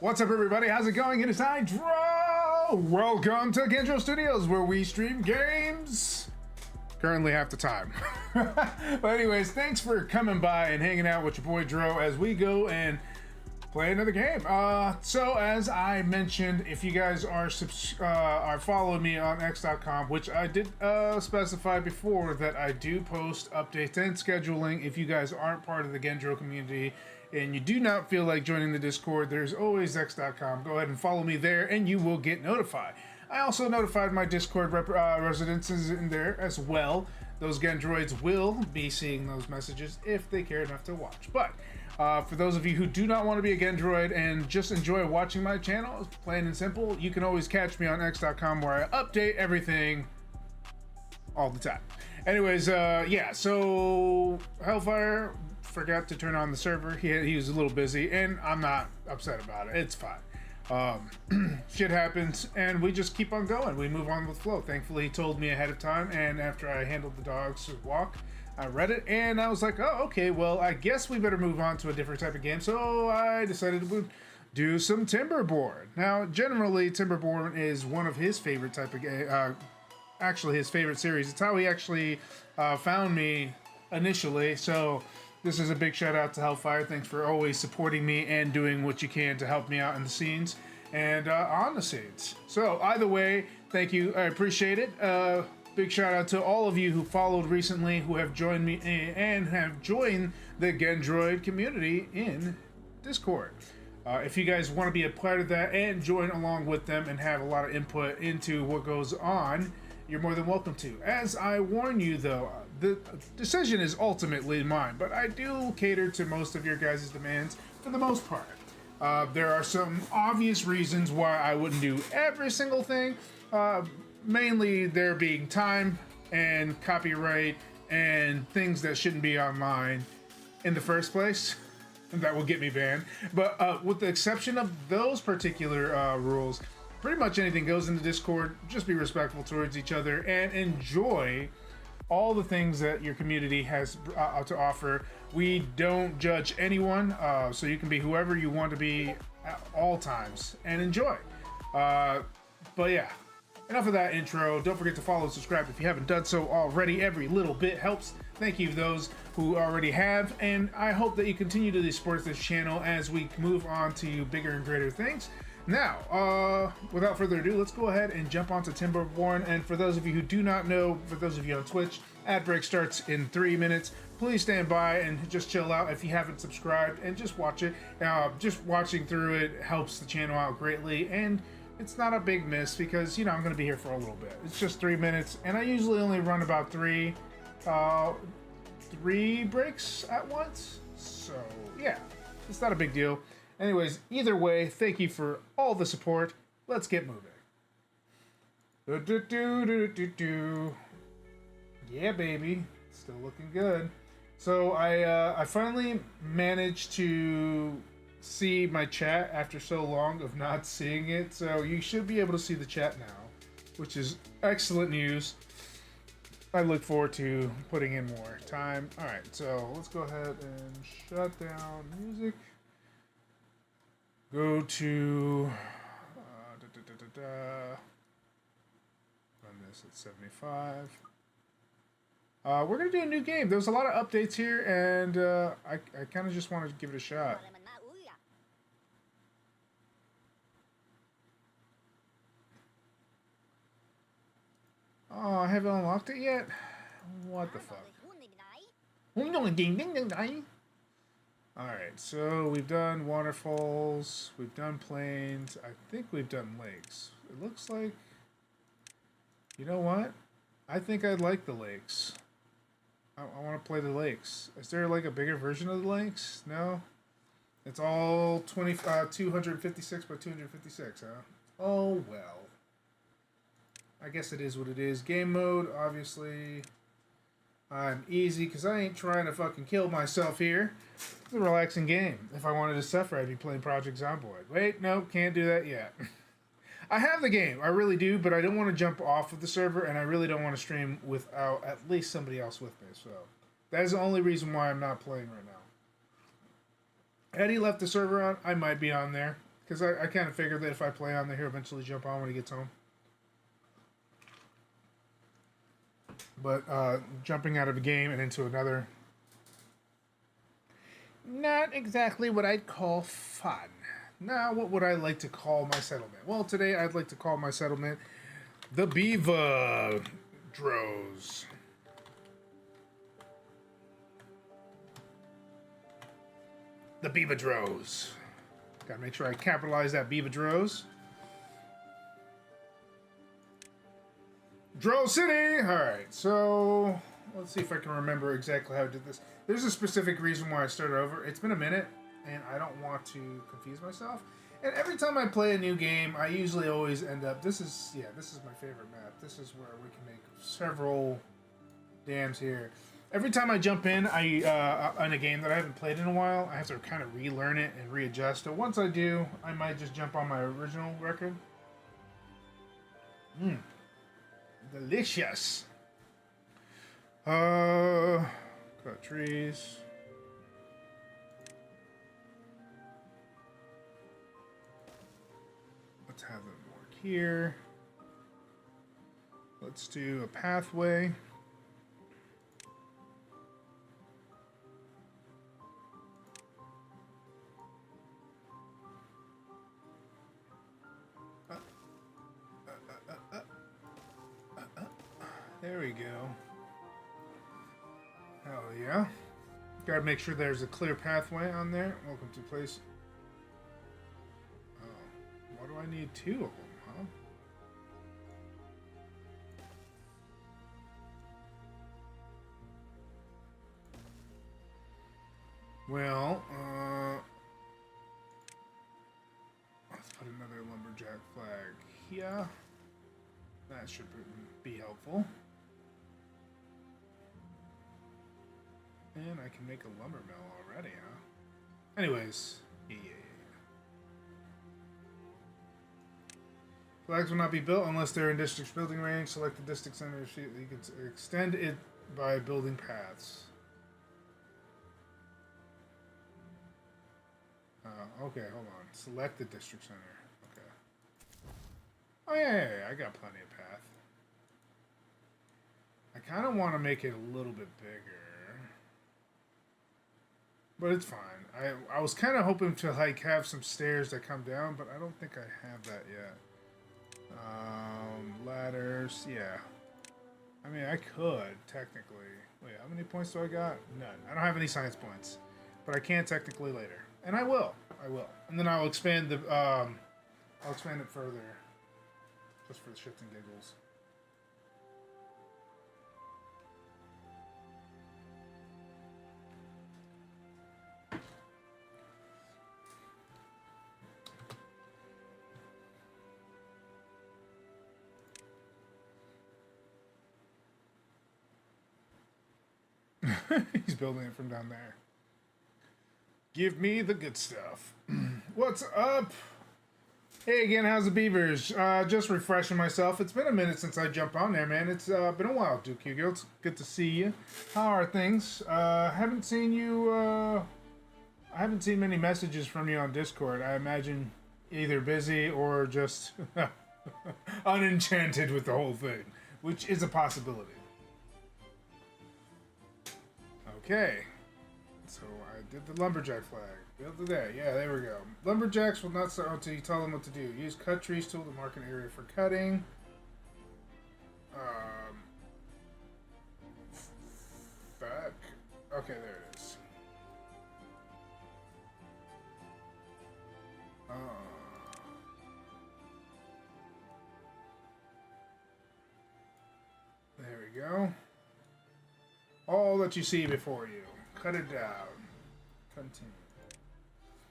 What's up, everybody? How's it going? It is Gen-Dro! Welcome to Gen-Dro Studios, where we stream games currently half the time. But anyways, thanks for coming by and hanging out with your boy Dro as we go and play another game. So as I mentioned, if you guys are following me on X.com, which I did specify before that I do post updates and scheduling. If you guys aren't part of the Gen-Dro community and you do not feel like joining the Discord, there's always X.com. Go ahead and follow me there and you will get notified. I also notified my Discord residences in there as well. Those Gen-Droids will be seeing those messages if they care enough to watch. But for those of you who do not want to be a Gen-Droid and just enjoy watching my channel, plain and simple, you can always catch me on X.com where I update everything all the time. Anyways, yeah, so Hellfire forgot to turn on the server. He was a little busy, and I'm not upset about it. It's fine. Shit happens, and we just keep on going. We move on with flow. Thankfully, he told me ahead of time, and after I handled the dog's walk, I read it, and I was like, oh, okay, well, I guess we better move on to a different type of game. So I decided to do some Timberborn. Now, generally, Timberborn is one of his favorite type of game. Actually, his favorite series. It's how he actually found me initially. So this is a big shout out to Hellfire. Thanks for always supporting me and doing what you can to help me out in the scenes and on the scenes. So either way, thank you. I appreciate it. Big shout out to all of you who followed recently, who have joined me and have joined the Gen-Droid community in Discord. If you guys want to be a part of that and join along with them and have a lot of input into what goes on, you're more than welcome to. As I warn you though, the decision is ultimately mine, but I do cater to most of your guys' demands for the most part. There are some obvious reasons why I wouldn't do every single thing. Mainly there being time and copyright and things that shouldn't be online in the first place. And that will get me banned. But with the exception of those particular rules, pretty much anything goes into Discord. Just be respectful towards each other and enjoy all the things that your community has to offer. We don't judge anyone, so you can be whoever you want to be at all times and enjoy. But yeah, enough of that intro. Don't forget to follow and subscribe if you haven't done so already. Every little bit helps. Thank you to those who already have, and I hope that you continue to support this channel as we move on to bigger and greater things. Now, without further ado, let's go ahead and jump onto Timberborn. And for those of you who do not know, for those of you on Twitch, ad break starts in 3 minutes. Please stand by and just chill out if you haven't subscribed and just watch it. Just watching through it helps the channel out greatly, and it's not a big miss because, you know, I'm going to be here for a little bit. It's just 3 minutes, and I usually only run about three breaks at once. So, yeah, it's not a big deal. Anyways, either way, thank you for all the support. Let's get moving. Yeah, baby. Still looking good. So I finally managed to see my chat after so long of not seeing it. So you should be able to see the chat now, which is excellent news. I look forward to putting in more time. All right, so let's go ahead and shut down music. Go to run this at 75. We're gonna do a new game. There's a lot of updates here, and I kind of just wanted to give it a shot. Oh, I haven't unlocked it yet? What the fuck? Alright, so we've done waterfalls, we've done plains, I think we've done lakes. It looks like... You know what? I think I'd like the lakes. I want to play the lakes. Is there like a bigger version of the lakes? No? It's all 256 by 256, huh? Oh, well. I guess it is what it is. Game mode, obviously, I'm easy because I ain't trying to fucking kill myself here. It's a relaxing game. If I wanted to suffer, I'd be playing Project Zomboid. Wait, no, can't do that yet. I have the game, I really do, but I don't want to jump off of the server, and I really don't want to stream without at least somebody else with me. So that is the only reason why I'm not playing right now. Had he left the server on, I might be on there. Because I kind of figured that if I play on there, he'll eventually jump on when he gets home. But jumping out of a game and into another, not exactly what I'd call fun. Now, what would I like to call my settlement? Well, today I'd like to call my settlement the Beaver Dros. The Beaver Dros. Gotta make sure I capitalize that Beaver Dros. Dro City! Alright, so let's see if I can remember exactly how I did this. There's a specific reason why I started over. It's been a minute, and I don't want to confuse myself. And every time I play a new game, I usually always end up... This is my favorite map. This is where we can make several dams here. Every time I jump in in a game that I haven't played in a while, I have to kind of relearn it and readjust. So once I do, I might just jump on my original record. Delicious. Cut trees. Let's have them work here. Let's do a pathway. There we go. Hell yeah. Gotta make sure there's a clear pathway on there. Welcome to place. Oh, why do I need two of them, huh? Well, let's put another lumberjack flag here. That should be helpful. And I can make a lumber mill already, huh? Anyways, yeah. Flags will not be built unless they're in district's building range. Select the district center. You can extend it by building paths. Okay, hold on. Select the district center. Okay. Oh, yeah, I got plenty of path. I kind of want to make it a little bit bigger. But it's fine. I was kind of hoping to like have some stairs that come down, but I don't think I have that yet. Ladders, yeah. I mean, I could technically. Wait, how many points do I got? None. I don't have any science points, but I can technically later, and I will. And then I'll expand the. I'll expand it further, just for the shits and giggles. He's building it from down there. Give me the good stuff. What's up? Hey again, how's the beavers? Just refreshing myself. It's been a minute since I jumped on there, man. It's been a while, Duke Hugo. It's good to see you. How are things? Haven't seen you, I haven't seen many messages from you on Discord. I imagine either busy or just unenchanted with the whole thing, which is a possibility. Okay, so I did the lumberjack flag. Build it there. Yeah, there we go. Lumberjacks will not start until you tell them what to do. Use cut trees tool to mark an area for cutting. Back. Okay, there it is. There we go. All that you see before you. Cut it down. Continue.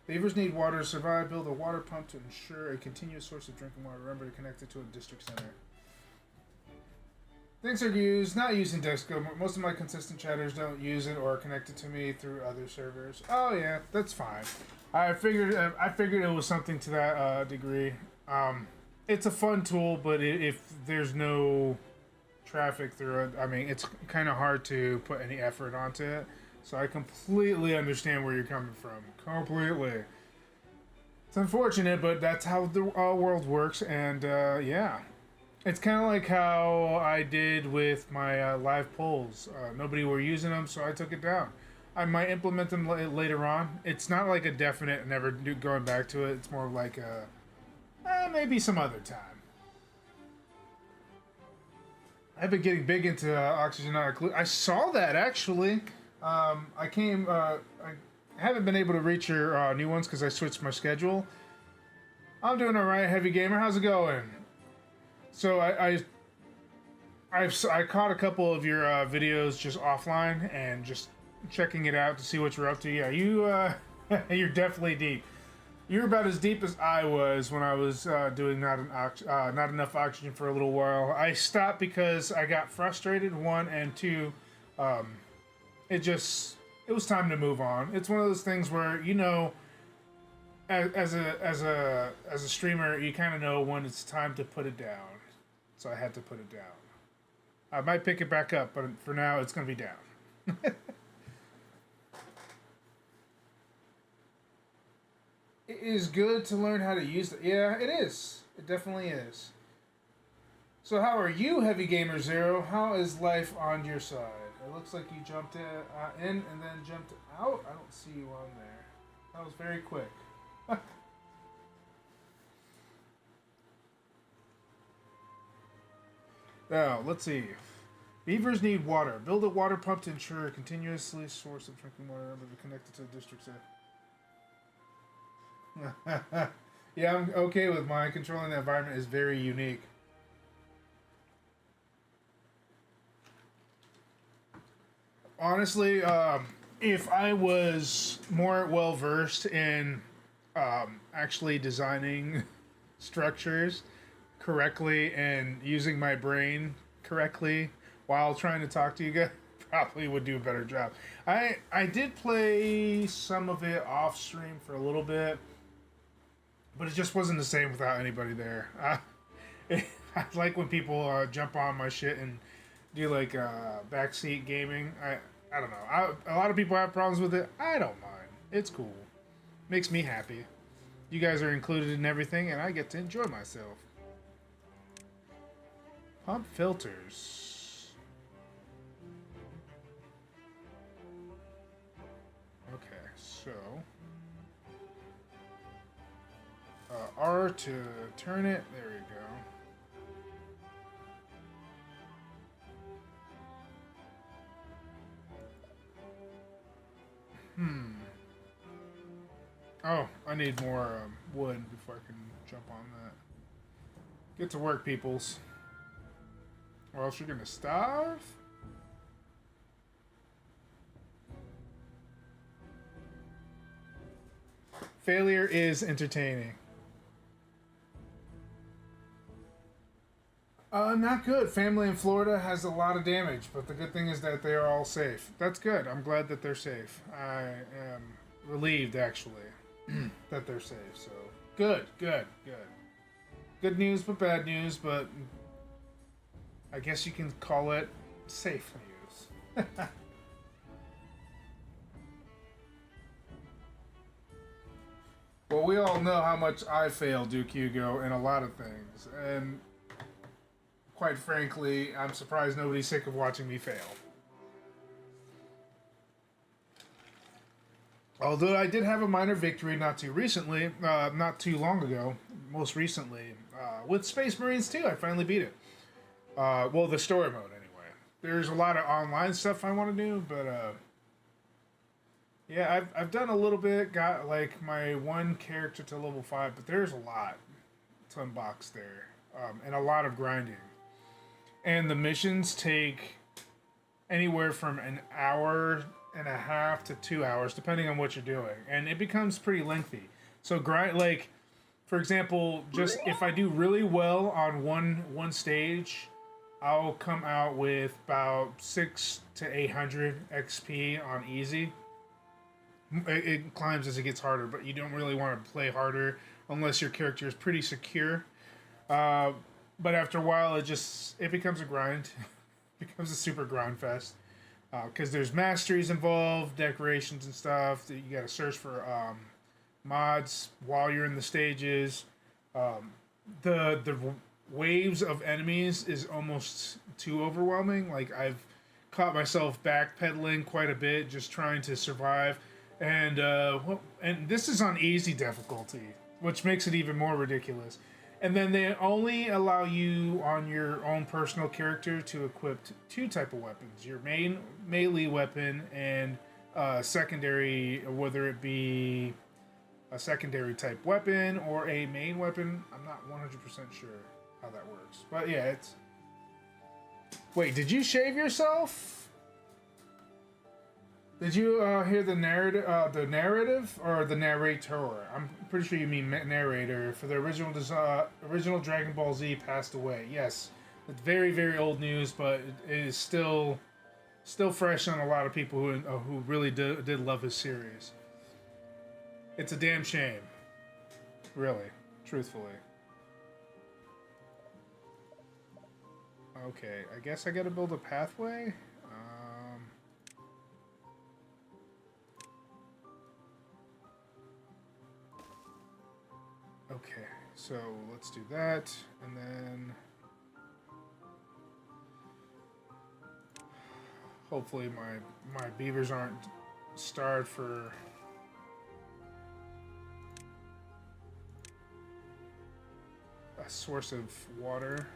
Beavers need water to survive. Build a water pump to ensure a continuous source of drinking water. Remember to connect it to a district center. Things are used, not used in Discord. Most of my consistent chatters don't use it or are connected to me through other servers. Oh yeah, that's fine. I figured it was something to that degree. It's a fun tool, but if there's no traffic through it, I mean, it's kind of hard to put any effort onto it. So I completely understand where you're coming from. Completely. It's unfortunate, but that's how the world works, and yeah. It's kind of like how I did with my live polls. Nobody were using them, so I took it down. I might implement them later on. It's not like a definite never going back to it. It's more like a maybe some other time. I've been getting big into oxygen not included. I saw that actually. I haven't been able to reach your new ones because I switched my schedule. I'm doing all right, Heavy Gamer. How's it going? So I caught a couple of your videos just offline and just checking it out to see what you're up to. Yeah, you're definitely deep. You're about as deep as I was when I was doing not enough oxygen for a little while. I stopped because I got frustrated. One and two, it was time to move on. It's one of those things where as a streamer, you kind of know when it's time to put it down. So I had to put it down. I might pick it back up, but for now, it's going to be down. It is good to learn how to use it. Yeah, it is. It definitely is. So how are you, Heavy Gamer Zero? How is life on your side? It looks like you jumped in and then jumped out. I don't see you on there. That was very quick. Now, let's see. Beavers need water. Build a water pump to ensure a continuously source of drinking water connected to the district's. Yeah, I'm okay with mine. Controlling the environment is very unique. Honestly, if I was more well versed in actually designing structures correctly and using my brain correctly while trying to talk to you guys, probably would do a better job. I did play some of it off stream for a little bit, but it just wasn't the same without anybody there. I like when people jump on my shit and do like backseat gaming. I don't know. A lot of people have problems with it. I don't mind. It's cool. Makes me happy. You guys are included in everything, and I get to enjoy myself. Pump filters. Okay, so R to turn it. There we go. Oh, I need more wood before I can jump on that. Get to work, peoples. Or else you're gonna starve? Failure is entertaining. Not good. Family in Florida has a lot of damage, but the good thing is that they are all safe. That's good. I'm glad that they're safe. I am relieved, actually, that they're safe. So, good. Good news, but bad news, but I guess you can call it safe news. Well, we all know how much I fail, Duke Hugo, in a lot of things, and quite frankly, I'm surprised nobody's sick of watching me fail. Although I did have a minor victory not too long ago, most recently, with Space Marines 2, I finally beat it. Well, the story mode, anyway. There's a lot of online stuff I want to do, but, yeah, I've done a little bit, got, like, my one character to level 5, but there's a lot to unbox there, and a lot of grinding. And the missions take anywhere from an hour and a half to 2 hours, depending on what you're doing. And it becomes pretty lengthy. So like, for example, just if I do really well on one stage, I'll come out with about 600 to 800 XP on easy. It climbs as it gets harder, but you don't really want to play harder unless your character is pretty secure. But after a while, it becomes a grind. It becomes a super grind fest. Because there's masteries involved, decorations and stuff. You got to search for mods while you're in the stages. The waves of enemies is almost too overwhelming. Like I've caught myself backpedaling quite a bit, just trying to survive, and this is on easy difficulty, which makes it even more ridiculous. And then they only allow you on your own personal character to equip two type of weapons: your main melee weapon and secondary, whether it be a secondary type weapon or a main weapon. I'm not 100% sure how that works, but yeah, it's. Wait, did you shave yourself? Did you hear the narrative or the narrator? I'm pretty sure you mean narrator. For the original Dragon Ball Z passed away. Yes, it's very very old news, but it is still fresh on a lot of people who really did love his series. It's a damn shame, really, truthfully. Okay, I guess I gotta build a pathway. Okay, so let's do that, and then hopefully my beavers aren't starved for a source of water.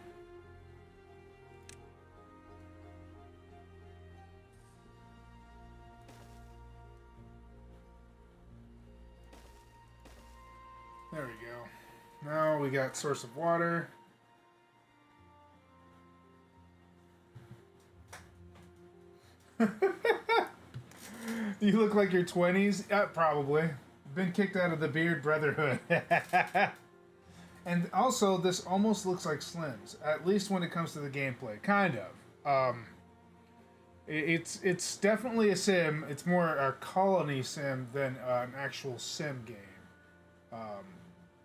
There we go. Now we got source of water. You look like your 20s? Probably. Been kicked out of the Beard Brotherhood. And also, this almost looks like Slims, at least when it comes to the gameplay. Kind of. It's definitely a sim. It's more a colony sim than an actual sim game.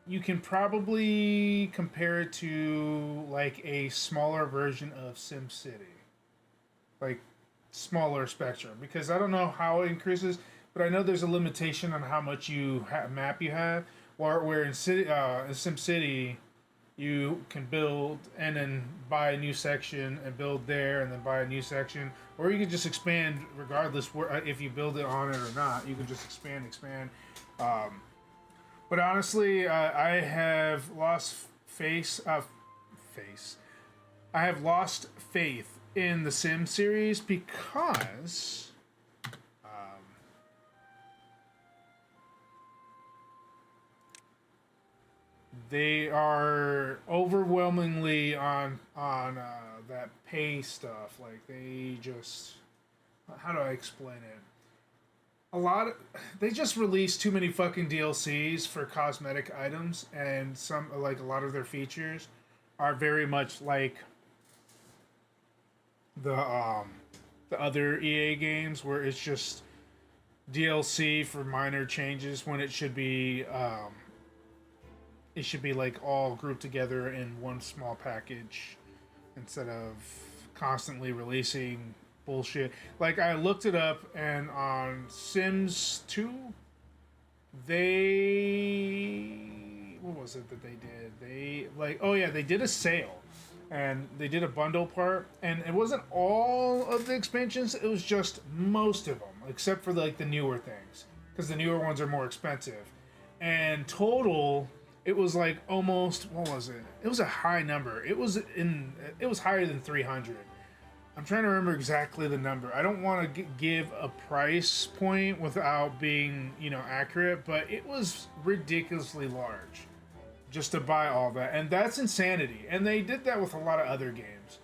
You can probably compare it to like a smaller version of SimCity, like smaller spectrum. Because I don't know how it increases, but I know there's a limitation on how much map you have. Where in SimCity, you can build and then buy a new section and build there and then buy a new section, or you can just expand regardless if you build it on it or not. You can just expand. But honestly, I have lost I have lost faith in the Sim series because they are overwhelmingly on that pay stuff. Like they just, how do I explain it? They just release too many fucking DLCs for cosmetic items, and a lot of their features are very much like the other EA games, where it's just DLC for minor changes when it should be like all grouped together in one small package instead of constantly releasing bullshit. Like I looked it up, and on Sims 2, what was it that they did? They did a sale, and they did a bundle part, and it wasn't all of the expansions. It was just most of them, except for like the newer things, because the newer ones are more expensive. And total, it was like almost, what was it? It was a high number. It was higher than 300. I'm trying to remember exactly the number. I don't want to give a price point without being, accurate, but it was ridiculously large just to buy all that. And that's insanity. And they did that with a lot of other games.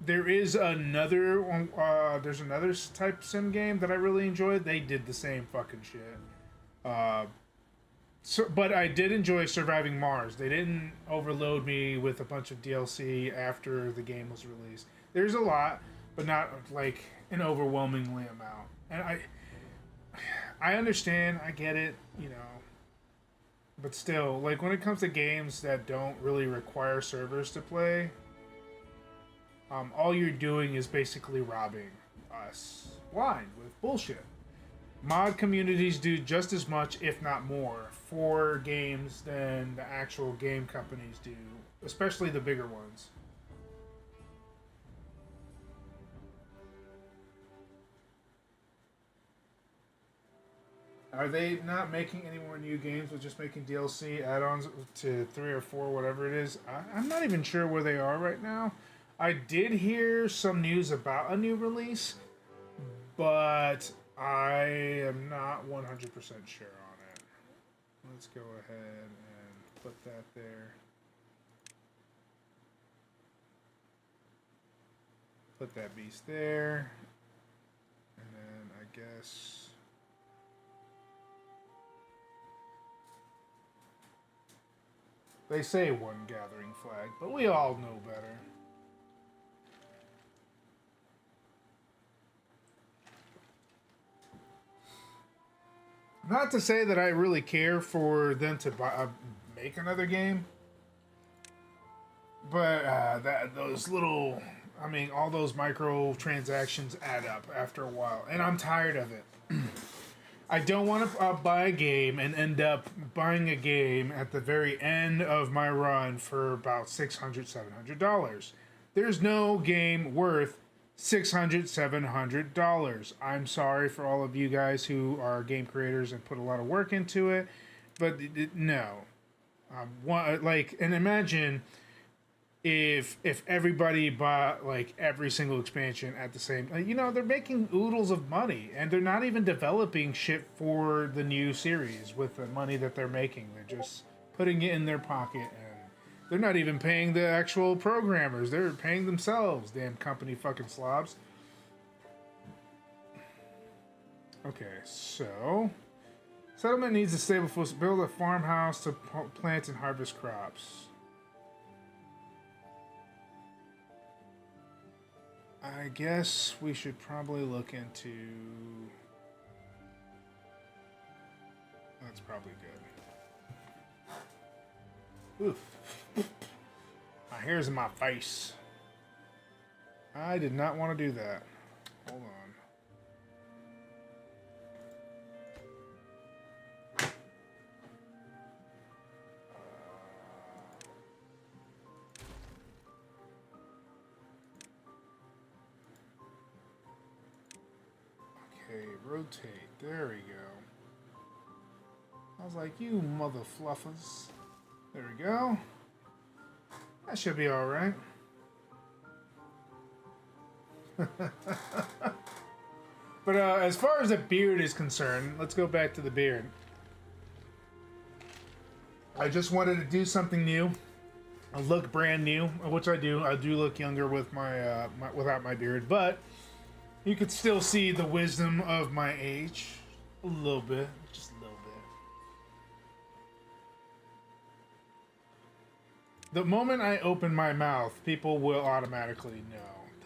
There's another type sim game that I really enjoyed. They did the same fucking shit. But I did enjoy Surviving Mars. They didn't overload me with a bunch of DLC after the game was released. There's a lot, but not like an overwhelmingly amount. And I understand, I get it, but still, like when it comes to games that don't really require servers to play, all you're doing is basically robbing us blind with bullshit. Mod communities do just as much, if not more, for games than the actual game companies do, especially the bigger ones. Are they not making any more new games, but just making DLC add-ons to 3 or 4, whatever it is? I'm not even sure where they are right now. I did hear some news about a new release, but I am not 100% sure on it. Let's go ahead and put that there. Put that beast there. And then I guess... They say one gathering flag, but we all know better. Not to say that I really care for them to make another game, but those little, I mean, all those micro transactions add up after a while, and I'm tired of it. I don't want to buy a game and end up buying a game at the very end of my run for about $600, $700. There's no game worth $600, $700. I'm sorry for all of you guys who are game creators and put a lot of work into it, but no. And imagine if everybody bought like every single expansion at the same, they're making oodles of money and they're not even developing shit for the new series with the money that they're making. They're just putting it in their pocket and they're not even paying the actual programmers. They're paying themselves, damn company fucking slobs. Okay, so settlement needs a stable force. Build a farmhouse to plant and harvest crops. I guess we should probably look into... That's probably good. Oof. My hair's in my face. I did not want to do that. Hold on. Rotate. There we go. I was like, you mother fluffers. There we go. That should be alright. But as far as the beard is concerned, let's go back to the beard. I just wanted to do something new. I look brand new, which I do. I do look younger with my without my beard, but you could still see the wisdom of my age. A little bit. Just a little bit. The moment I open my mouth, people will automatically know.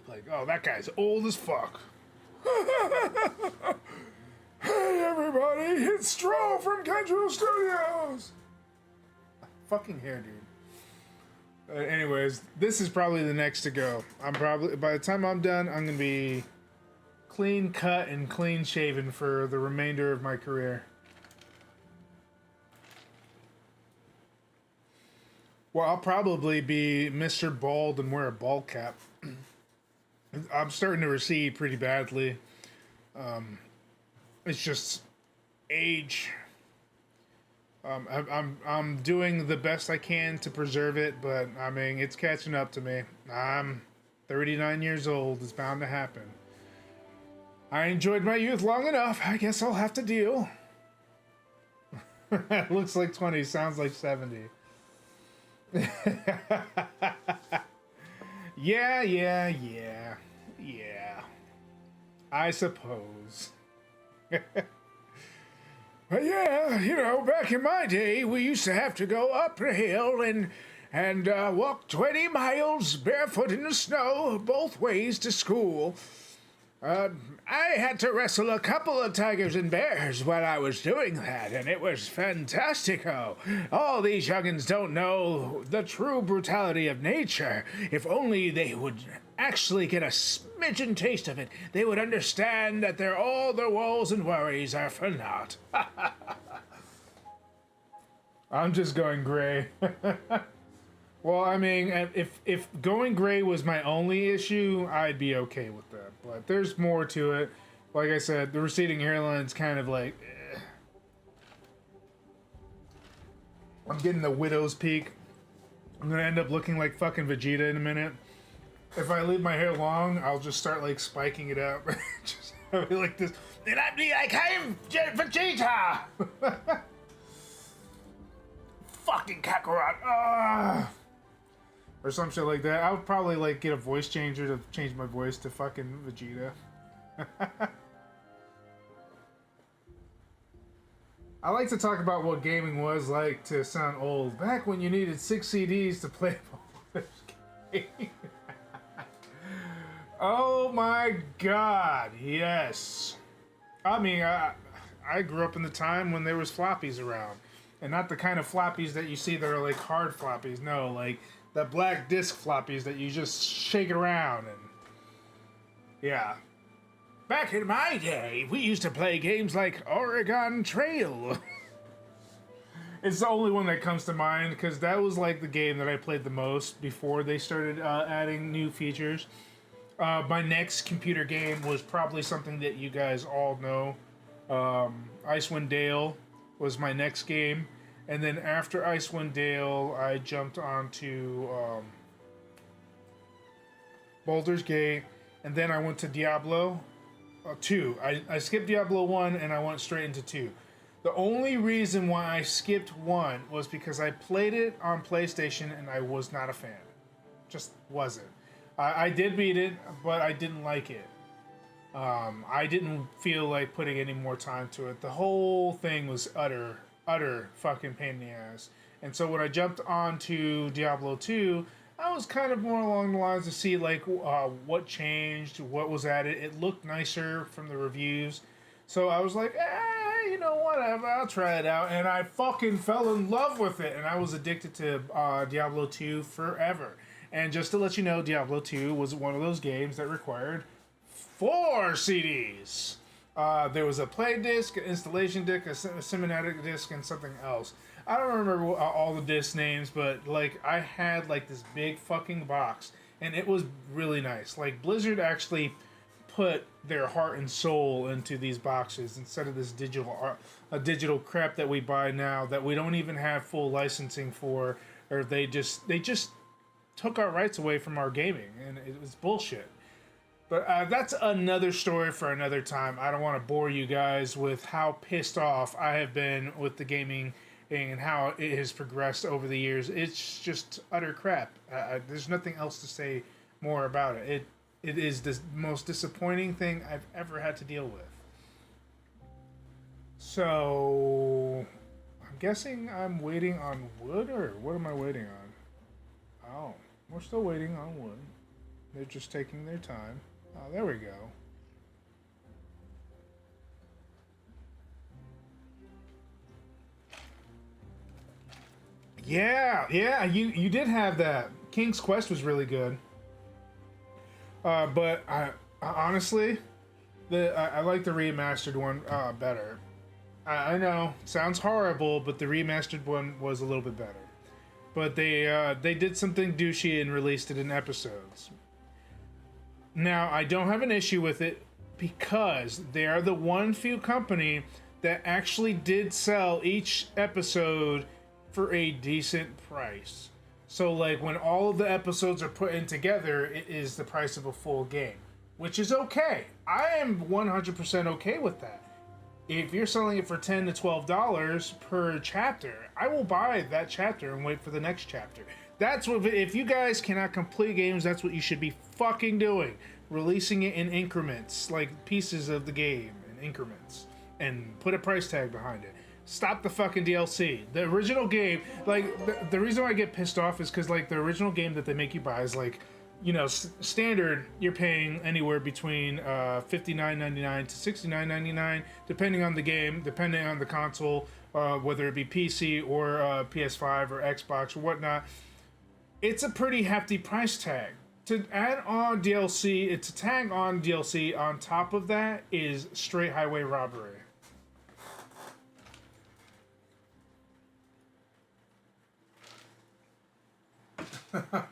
Like, oh, that guy's old as fuck. Hey, everybody. It's Stro from Gen-Dro Studios. Fucking hair, dude. Anyways, this is probably the next to go. By the time I'm done, I'm going to be clean cut and clean shaven for the remainder of my career. Well, I'll probably be Mr. Bald and wear a ball cap. I'm starting to recede pretty badly. It's just age. I'm doing the best I can to preserve it, but I mean, it's catching up to me. I'm 39 years old. It's bound to happen. I enjoyed my youth long enough. I guess I'll have to deal. Looks like 20, sounds like 70. Yeah. I suppose. But yeah, back in my day, we used to have to go up a hill and walk 20 miles barefoot in the snow both ways to school. I had to wrestle a couple of tigers and bears while I was doing that, and it was fantastico. All these youngins don't know the true brutality of nature. If only they would actually get a smidgen taste of it, they would understand that all their woes and worries are for naught. I'm just going gray. Well, I mean, if going gray was my only issue, I'd be okay with that. But there's more to it. Like I said, the receding hairline's kind of like... I'm getting the widow's peak. I'm gonna end up looking like fucking Vegeta in a minute. If I leave my hair long, I'll just start like spiking it up. Just have it like this. And I'd be like, I'm Vegeta! Fucking Kakarot! Or some shit like that. I would probably like get a voice changer to change my voice to fucking Vegeta. I like to talk about what gaming was like to sound old. Back when you needed 6 CDs to play this game. Oh my god, yes. I mean, I grew up in the time when there was floppies around. And not the kind of floppies that you see that are like hard floppies. No, like the black disc floppies that you just shake around and... Yeah. Back in my day, we used to play games like Oregon Trail. It's the only one that comes to mind because that was like the game that I played the most before they started adding new features. My next computer game was probably something that you guys all know. Icewind Dale was my next game. And then after Icewind Dale, I jumped onto Baldur's Gate, and then I went to Diablo 2. I skipped Diablo 1 and I went straight into 2. The only reason why I skipped 1 was because I played it on PlayStation and I was not a fan. Just wasn't. I did beat it, but I didn't like it. I didn't feel like putting any more time to it. The whole thing was utter fucking pain in the ass. And so when I jumped onto Diablo 2, I was kind of more along the lines to see like what changed, what was added. It looked nicer from the reviews. So I was like, you know, whatever, I'll try it out. And I fucking fell in love with it. And I was addicted to Diablo 2 forever. And just to let you know, Diablo 2 was one of those games that required 4 CDs. There was a play disc, an installation disc, a cinematic disc, and something else. I don't remember all the disc names, but like I had like this big fucking box, and it was really nice. Like Blizzard actually put their heart and soul into these boxes instead of this digital crap that we buy now that we don't even have full licensing for, or they just took our rights away from our gaming, and it was bullshit. But that's another story for another time. I don't want to bore you guys with how pissed off I have been with the gaming and how it has progressed over the years. It's just utter crap. There's nothing else to say more about it. It is the most disappointing thing I've ever had to deal with. So, I'm guessing I'm waiting on wood, or what am I waiting on? Oh, we're still waiting on wood. They're just taking their time. Oh, there we go. Yeah, you did have that. King's Quest was really good. But I honestly, I like the remastered one better. I know, sounds horrible, but the remastered one was a little bit better. But they did something douchey and released it in episodes. Now, I don't have an issue with it because they are the one few company that actually did sell each episode for a decent price. So, like, when all of the episodes are put in together, it is the price of a full game, which is okay. I am 100% okay with that. If you're selling it for $10 to $12 per chapter, I will buy that chapter and wait for the next chapter. That's what, if you guys cannot complete games, that's what you should be fucking doing. Releasing it in increments, like pieces of the game in increments, and put a price tag behind it. Stop the fucking DLC. The original game, like, the reason why I get pissed off is because, like, the original game that they make you buy is, like, you know, standard, you're paying anywhere between $59.99 to $69.99, depending on the game, depending on the console, whether it be PC or PS5 or Xbox or whatnot. It's a pretty hefty price tag. To add on DLC, to tag on DLC on top of that is straight highway robbery.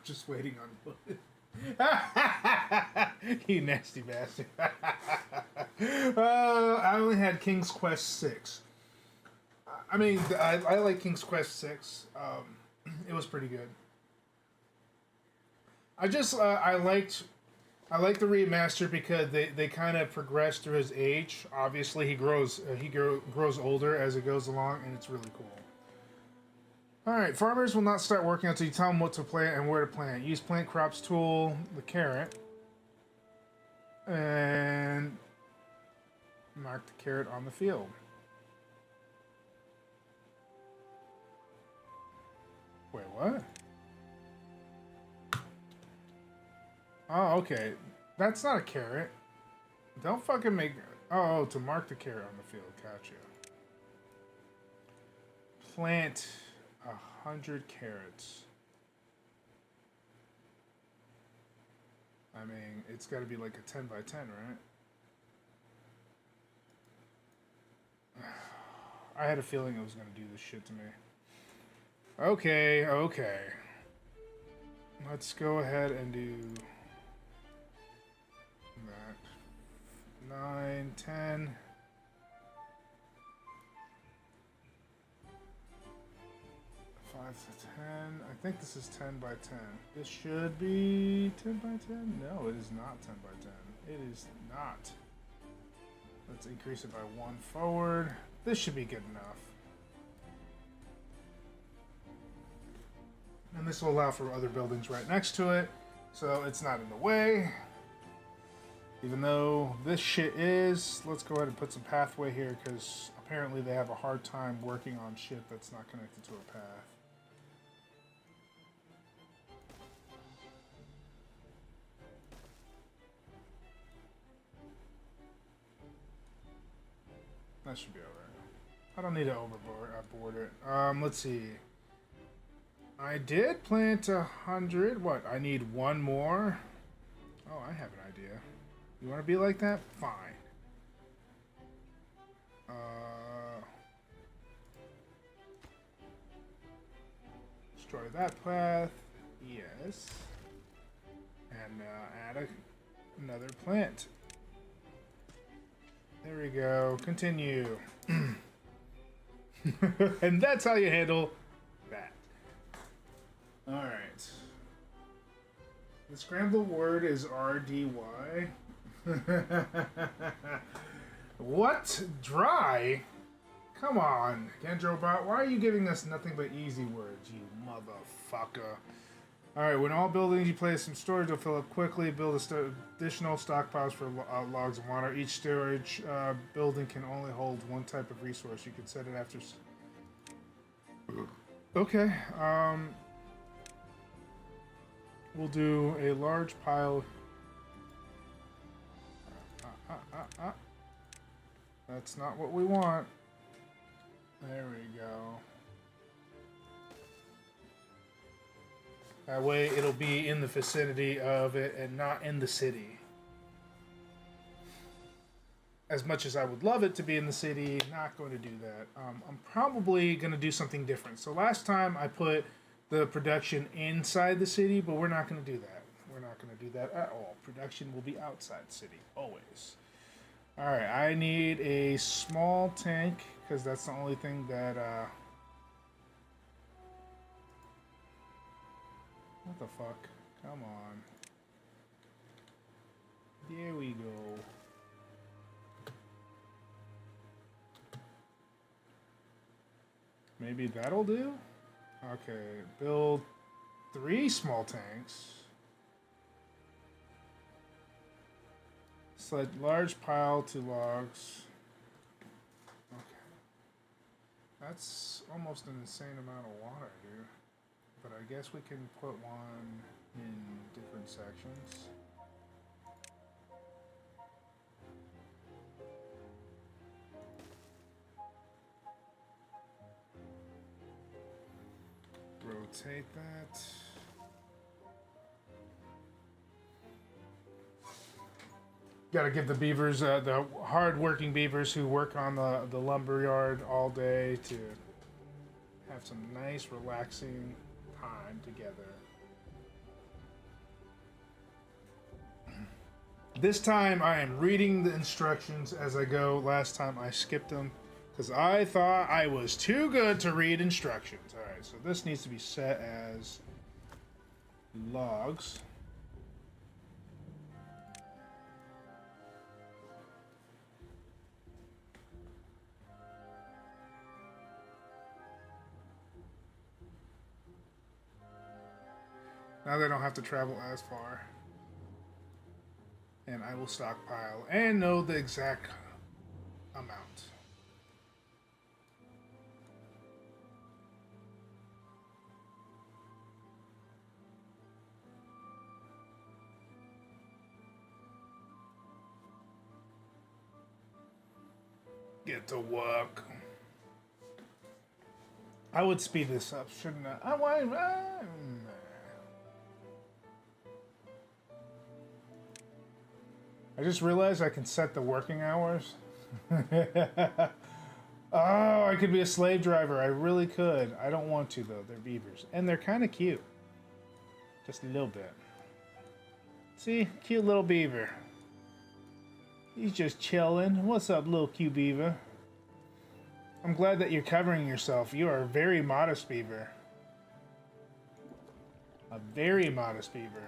Just waiting on wood. You nasty bastard. I only had King's Quest 6. I mean, I like King's Quest 6. It was pretty good. I just I liked the remaster because they kind of progress through his age. Obviously, he grows older as it goes along, and it's really cool. All right, farmers will not start working until you tell them what to plant and where to plant. Use plant crops tool, the carrot, and mark the carrot on the field. Wait, what? Oh, okay. That's not a carrot. Don't fucking make... Oh, to mark the carrot on the field. Gotcha. Plant 100 carrots. I mean, it's got to be like a 10 by 10, right? I had a feeling it was going to do this shit to me. Okay, okay. Let's go ahead and do... that 9, 10. 5 to 10. I think this is 10 by 10. This should be 10 by 10. No, it is not 10 by 10. It is not. Let's increase it by 1 forward. This should be good enough. And this will allow for other buildings right next to it, so it's not in the way. Even though this shit is, let's go ahead and put some pathway here because apparently they have a hard time working on shit that's not connected to a path. That should be alright. I don't need to board it. Let's see. I did plant 100. What? I need one more. Oh, I have an idea. You want to be like that? Fine. Destroy that path. Yes. And add another plant. There we go. Continue. And that's how you handle that. Alright. The scrambled word is RDY. What? Dry? Come on, Gen-Dro bot. Why are you giving us nothing but easy words, you motherfucker? Alright, when all buildings you place some storage will fill up quickly. Build additional stockpiles for logs and water. Each storage building can only hold one type of resource. You can set it after... Okay, we'll do a large pile... That's not what we want. There we go. That way it'll be in the vicinity of it and not in the city. As much as I would love it to be in the city, not going to do that. I'm probably going to do something different. So last time I put the production inside the city, but we're not going to do that. We're not going to do that at all. Production will be outside the city, always. Alright, I need a small tank, because that's the only thing that, what the fuck? Come on. There we go. Maybe that'll do? Okay, build 3 small tanks. Sled large pile to logs. Okay. That's almost an insane amount of water, dude. but I guess we can put one in different sections. Rotate that. Got to give the beavers, the hard-working beavers who work on the lumber yard all day, to have some nice, relaxing time together. This time I am reading the instructions as I go. Last time I skipped them because I thought I was too good to read instructions. All right, so this needs to be set as logs. Now they don't have to travel as far. And I will stockpile and know the exact amount. Get to work. I would speed this up, shouldn't I? I just realized I can set the working hours. Oh, I could be a slave driver. I really could. I don't want to, though. They're beavers. And they're kind of cute. Just a little bit. See? Cute little beaver. He's just chilling. What's up, little cute beaver? I'm glad that you're covering yourself. You are a very modest beaver. A very modest beaver.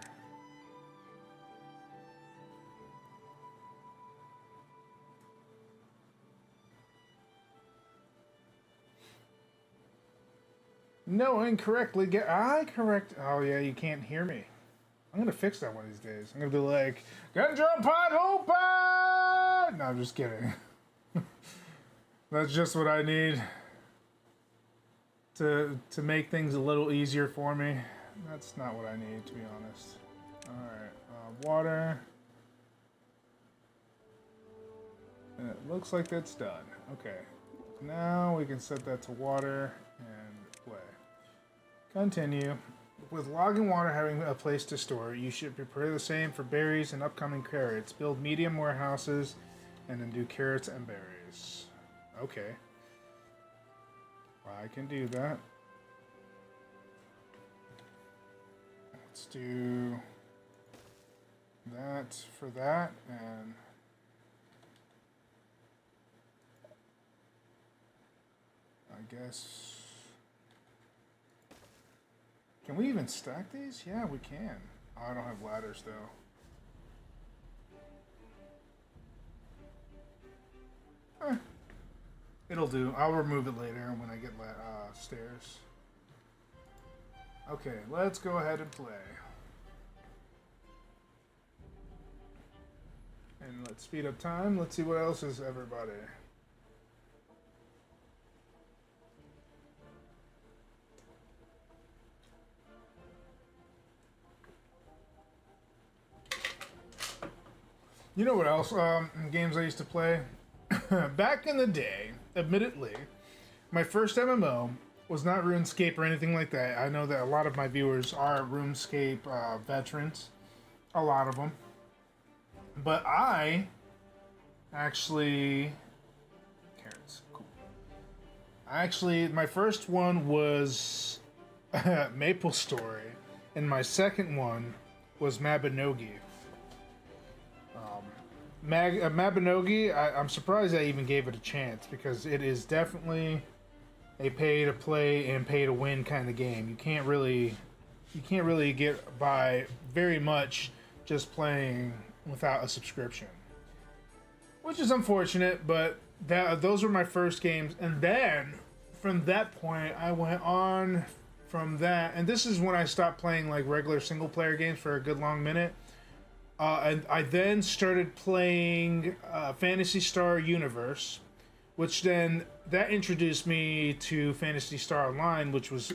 No, incorrectly. I correct. Oh, yeah, you can't hear me. I'm going to fix that one of these days. I'm going to be like, Gen-Dro pod open! No, I'm just kidding. That's just what I need to make things a little easier for me. That's not what I need, to be honest. Alright, water. And it looks like that's done. Okay. Now we can set that to water and play. Continue. With logging water having a place to store, you should prepare the same for berries and upcoming carrots. Build medium warehouses and then do carrots and berries. Okay. I can do that. Let's do that for that, and I guess, can we even stack these? Yeah, we can. Oh, I don't have ladders though. It'll do. I'll remove it later when I get stairs. Okay, let's go ahead and play. And let's speed up time. Let's see what else is everybody. You know what else? Games I used to play? Back in the day, admittedly, my first MMO was not RuneScape or anything like that. I know that a lot of my viewers are RuneScape veterans. A lot of them. But I actually... Carrots, cool. My first one was Maple Story, and my second one was Mabinogi. Mabinogi, I'm surprised I even gave it a chance, because it is definitely a pay to play and pay to win kind of game. You can't really get by very much just playing without a subscription, which is unfortunate. But those were my first games, and then from that point I went on from that, and this is when I stopped playing like regular single player games for a good long minute. And I then started playing Phantasy Star Universe, which then that introduced me to Phantasy Star Online, which was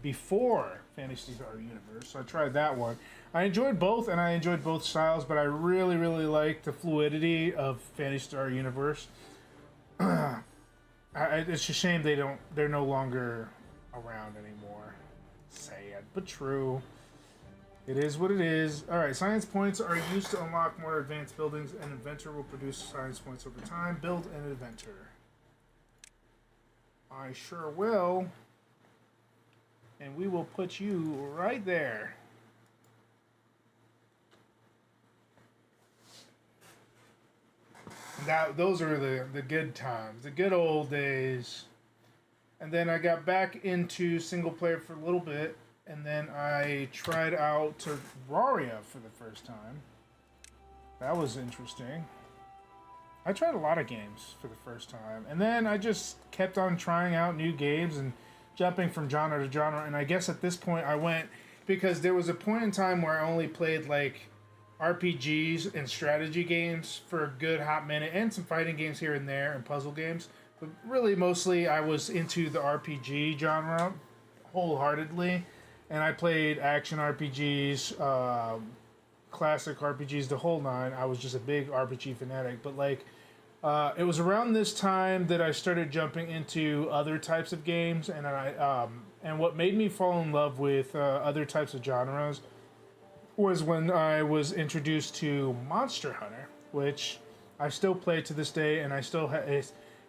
before Fantasy Star Universe, so I tried that one. I enjoyed both, and I enjoyed both styles, but I really, really like the fluidity of Fantasy Star Universe. It's a shame they're no longer around anymore. Sad, but true. It is what it is. Alright, science points are used to unlock more advanced buildings. An inventor will produce science points over time. Build an inventor. I sure will. And we will put you right there. Now, those are the good times, the good old days. And then I got back into single player for a little bit, and then I tried out Terraria for the first time. That was interesting. I tried a lot of games for the first time, and then I just kept on trying out new games and jumping from genre to genre. And I guess at this point I went, because there was a point in time where I only played like RPGs and strategy games for a good hot minute, and some fighting games here and there, and puzzle games. But really, mostly, I was into the RPG genre wholeheartedly, and I played action RPGs, classic RPGs, the whole nine. I was just a big RPG fanatic. But like, it was around this time that I started jumping into other types of games, and and what made me fall in love with other types of genres was when I was introduced to Monster Hunter, which I still play to this day, and I still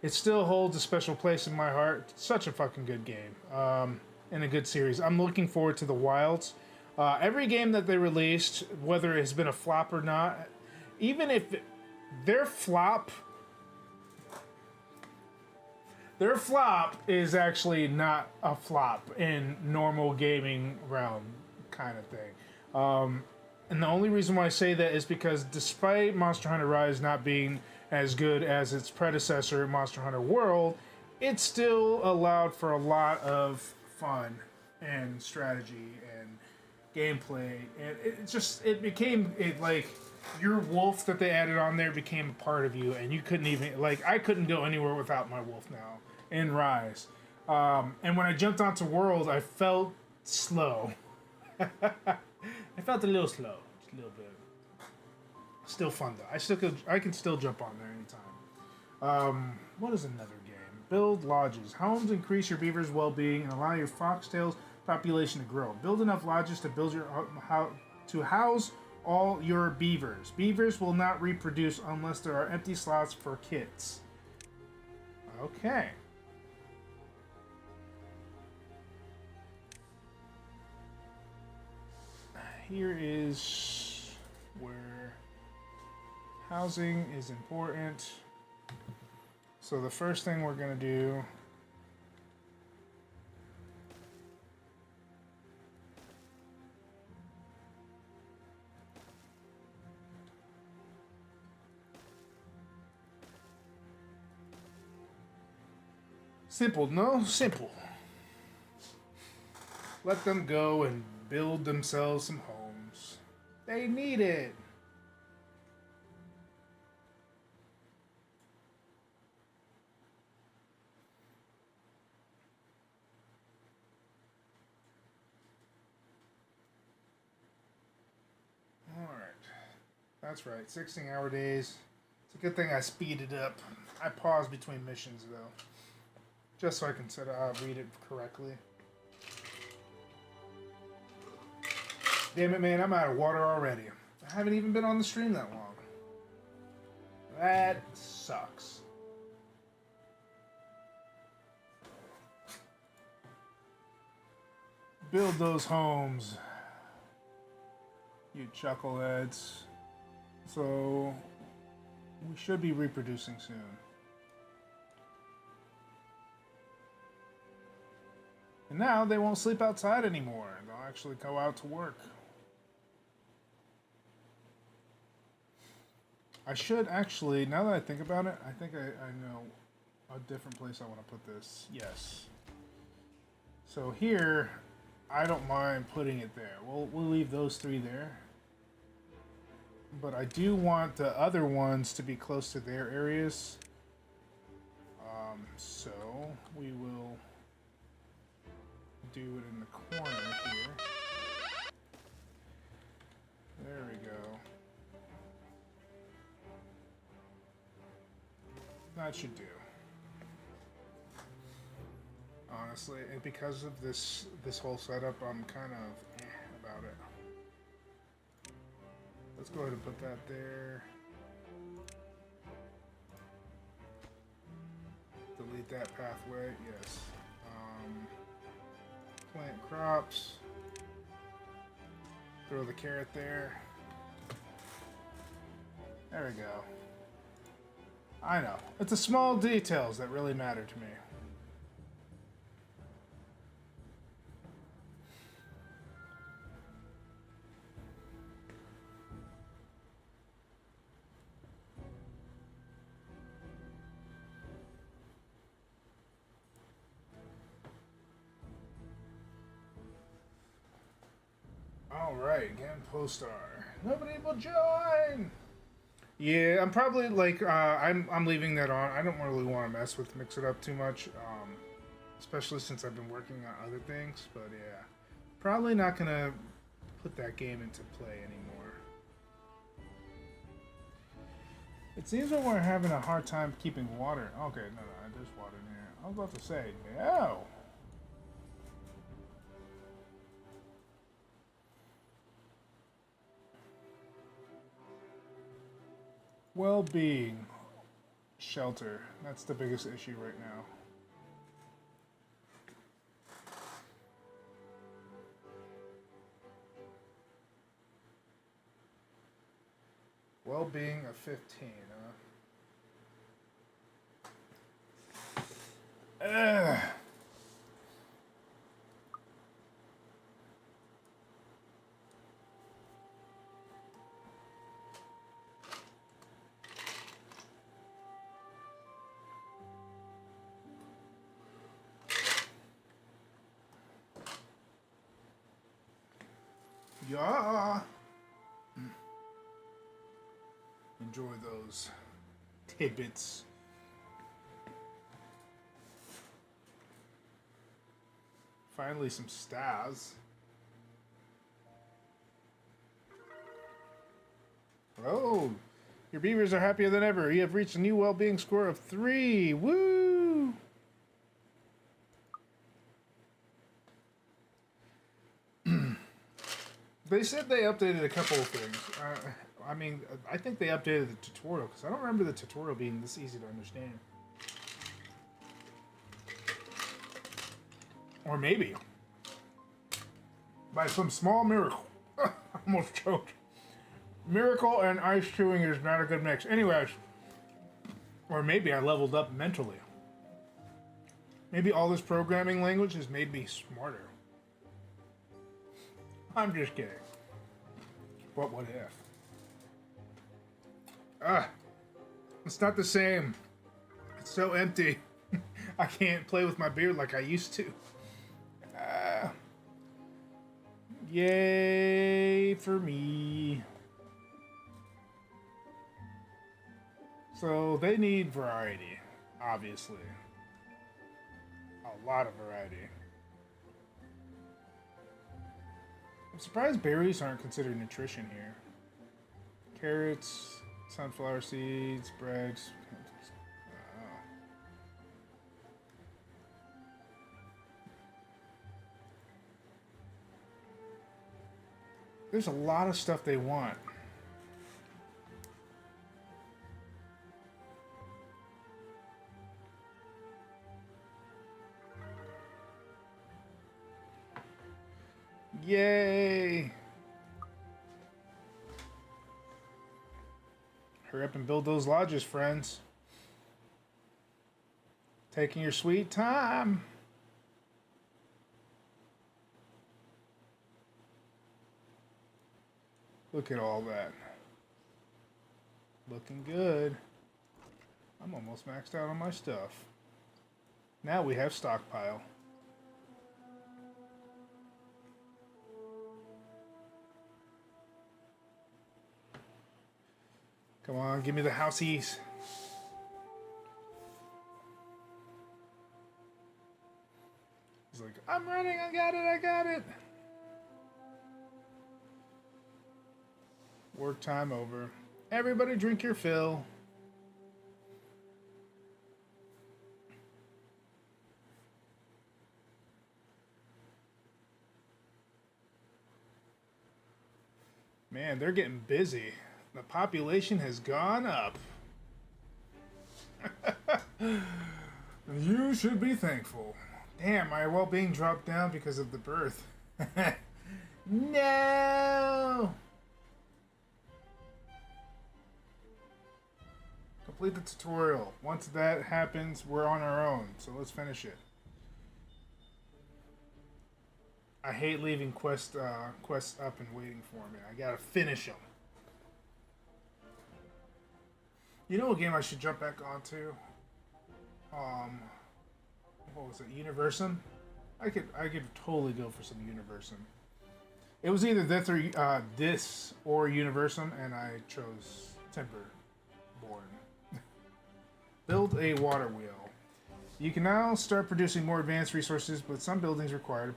it still holds a special place in my heart. It's such a fucking good game, and a good series. I'm looking forward to the Wilds. Every game that they released, whether it's been a flop or not, even if their flop is actually not a flop in normal gaming realm kind of thing. And the only reason why I say that is because despite Monster Hunter Rise not being as good as its predecessor, Monster Hunter World, it still allowed for a lot of fun and strategy and gameplay. And it became like your wolf that they added on there became a part of you, and you couldn't even, like, I couldn't go anywhere without my wolf now in Rise. And when I jumped onto World, I felt slow. I felt a little slow, just a little bit. Still fun though. I can still jump on there anytime. What is another game? Build lodges. Homes increase your beaver's well-being and allow your foxtail's population to grow. Build enough lodges to build to house all your beavers. Beavers will not reproduce unless there are empty slots for kits. Okay. Here is where housing is important. So the first thing we're going to do simple, no? Simple. Let them go and build themselves some homes. They need it. Alright. That's right, 16-hour days. It's a good thing I speeded up. I paused between missions, though. Just so I can read it correctly. Damn it, man, I'm out of water already. I haven't even been on the stream that long. That sucks. Build those homes, you chuckleheads. So, we should be reproducing soon. And now they won't sleep outside anymore. They'll actually go out to work. I should actually, now that I think about it, I think I know a different place I want to put this. Yes. So here, I don't mind putting it there. We'll leave those three there. But I do want the other ones to be close to their areas. So we will do it in the corner here. There we go. That should do. Honestly, and because of this whole setup, I'm kind of about it. Let's go ahead and put that there. Delete that pathway, yes. Plant crops. Throw the carrot there. There we go. I know. It's the small details that really matter to me. Alright, again, Postar. Nobody will join! Yeah, I'm probably like, I'm leaving that on. I don't really want to mix it up too much. Especially since I've been working on other things, but yeah. Probably not gonna put that game into play anymore. It seems that we're having a hard time keeping water. Okay, no, there's water in here. I was about to say, no! Well-being. Shelter. That's the biggest issue right now. Well-being of 15, huh? Yeah. Enjoy those tidbits. Finally, some stars. Oh, your beavers are happier than ever. You have reached a new well-being score of 3. Woo! They said they updated a couple of things. I mean, I think they updated the tutorial, because I don't remember the tutorial being this easy to understand. Or maybe, by some small miracle. I almost choked. Miracle and ice chewing is not a good mix. Anyways, or maybe I leveled up mentally. Maybe all this programming language has made me smarter. I'm just kidding. What if? It's not the same. It's so empty. I can't play with my beard like I used to. Yay for me. So they need variety, obviously. A lot of variety. I'm surprised berries aren't considered nutrition here. Carrots, sunflower seeds, breads. There's a lot of stuff they want. Yay! Hurry up and build those lodges, friends. Taking your sweet time. Look at all that. Looking good. I'm almost maxed out on my stuff. Now we have stockpile. Come on, give me the houseies. He's like, I'm running, I got it, I got it. Work time over. Everybody drink your fill. Man, they're getting busy. The population has gone up. You should be thankful. Damn, my well-being dropped down because of the birth. No! Complete the tutorial. Once that happens, we're on our own. So let's finish it. I hate leaving quests up and waiting for me. I gotta finish them. You know what game I should jump back onto? What was it? Universum? I could totally go for some Universum. It was either this or Universum, and I chose Timberborn. Build a water wheel. You can now start producing more advanced resources, but some buildings require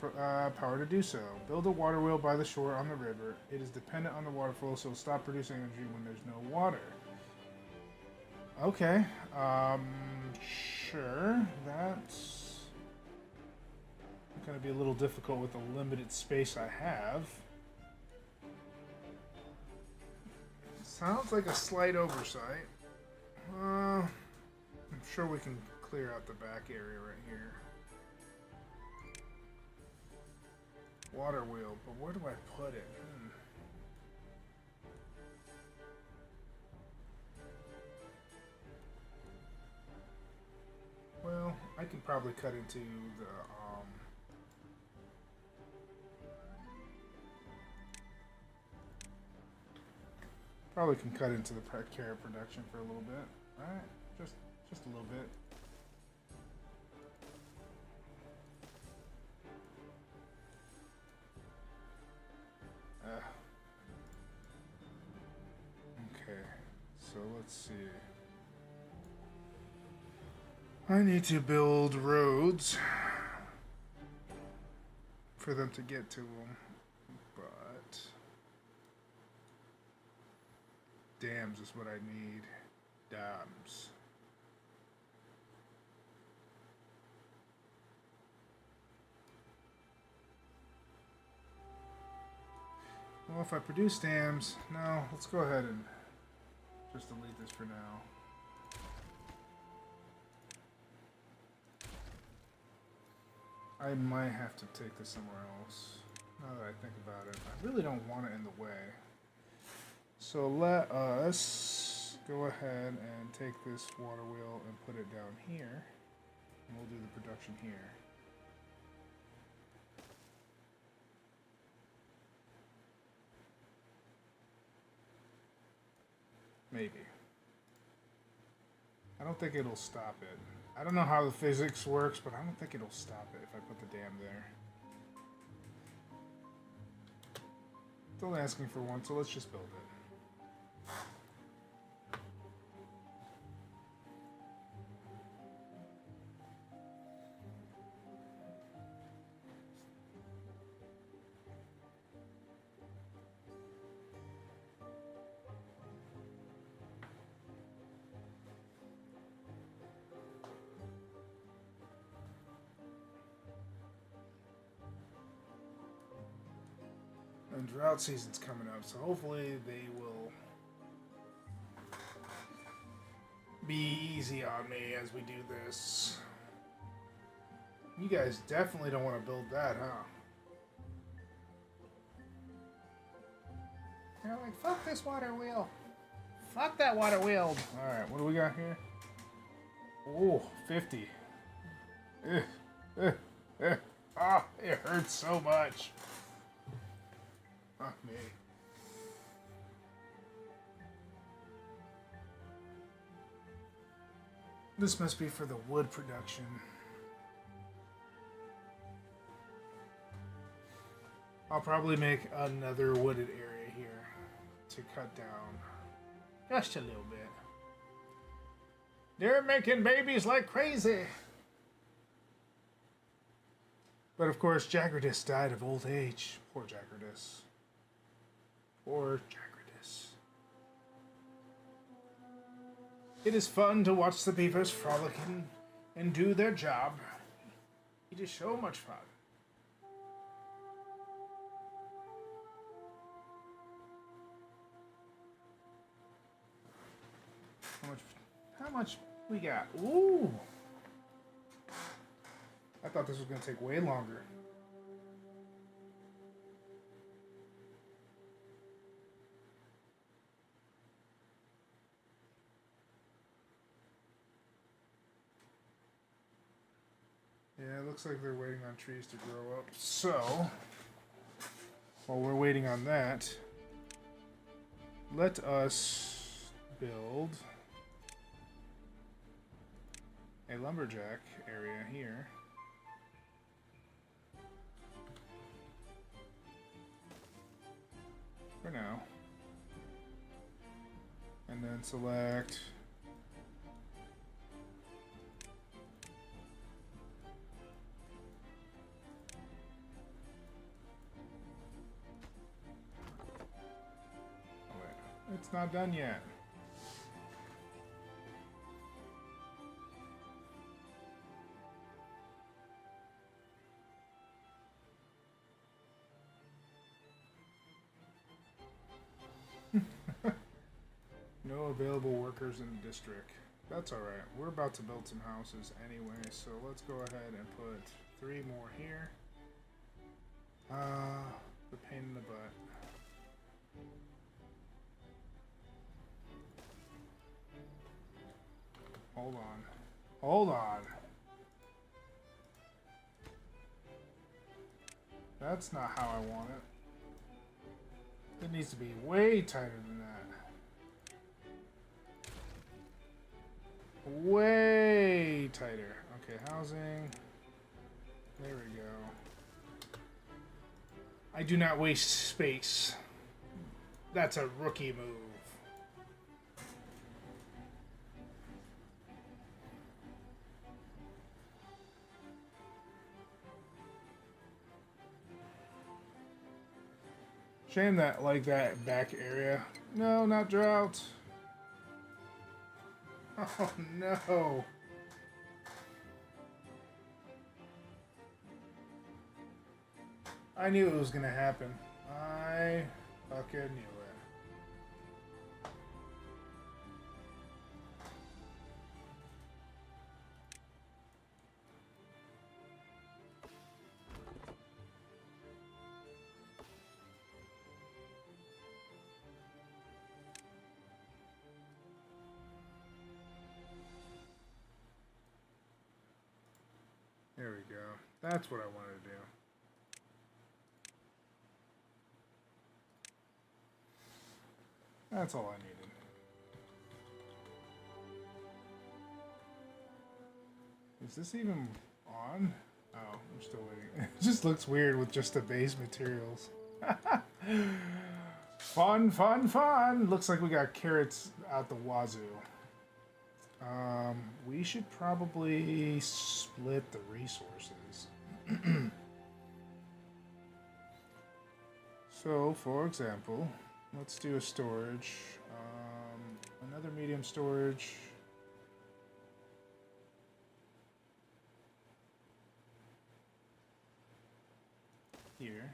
power to do so. Build a water wheel by the shore on the river. It is dependent on the water flow, so stop producing energy when there's no water. Okay, sure. That's going to be a little difficult with the limited space I have. Sounds like a slight oversight. I'm sure we can clear out the back area right here. Water wheel, but where do I put it? Well, I can probably cut into the probably can cut into the carrot production for a little bit, right? Just a little bit. Okay, so let's see. I need to build roads for them to get to them, but dams is what I need. Dams. Well, if I produce dams, no, let's go ahead and just delete this for now. I might have to take this somewhere else, now that I think about it. I really don't want it in the way. So let us go ahead and take this water wheel and put it down here. And we'll do the production here. Maybe. I don't think it'll stop it. I don't know how the physics works, but I don't think it'll stop it if I put the dam there. It's only asking for one, so let's just build it. And drought season's coming up, so hopefully they will be easy on me as we do this. You guys definitely don't want to build that, huh? You're like, fuck this water wheel. Fuck that water wheel. Alright, what do we got here? Oh, 50. Ah, it hurts so much. Fuck me. This must be for the wood production. I'll probably make another wooded area here to cut down just a little bit. They're making babies like crazy. But of course, Jagradis died of old age. Poor Jagradis. Poor Jagradis. It is fun to watch the beavers frolicking and do their job. It is so much fun. How much we got? Ooh! I thought this was going to take way longer. Yeah, it looks like they're waiting on trees to grow up. So, while we're waiting on that, let us build a lumberjack area here. For now. And then select it's not done yet. No available workers in the district. That's alright. We're about to build some houses anyway, so let's go ahead and put 3 more here. The pain in the butt. Hold on. Hold on. That's not how I want it. It needs to be way tighter than that. Way tighter. Okay, housing. There we go. I do not waste space. That's a rookie move. Shame that, like, that back area. No, not drought. Oh, no. I knew it was going to happen. I fucking knew it. There we go. That's what I wanted to do. That's all I needed. Is this even on? Oh, I'm still waiting. It just looks weird with just the base materials. Fun, fun, fun! Looks like we got carrots out the wazoo. We should probably split the resources. So, for example, let's do a storage. Another medium storage. Here.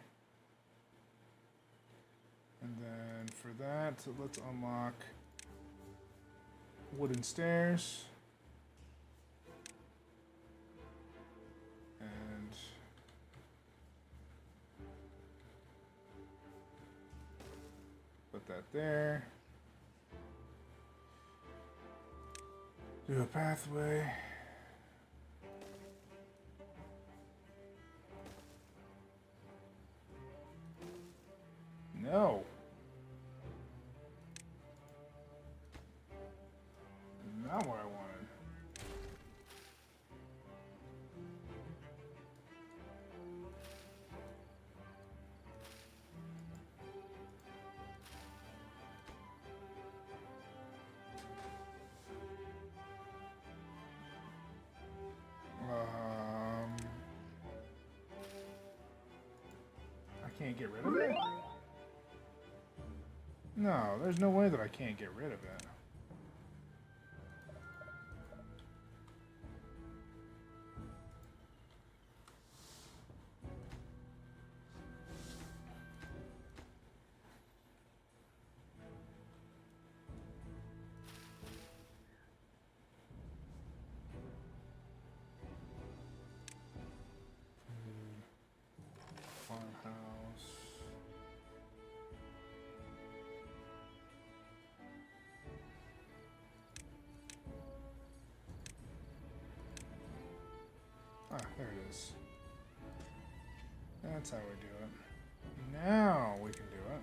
And then for that, let's unlock wooden stairs. And put that there. Do a pathway. No. Not what I wanted. can't get rid of it? No, there's no way that I can't get rid of it. Farmhouse. Ah, there it is. That's how we do it. Now we can do it.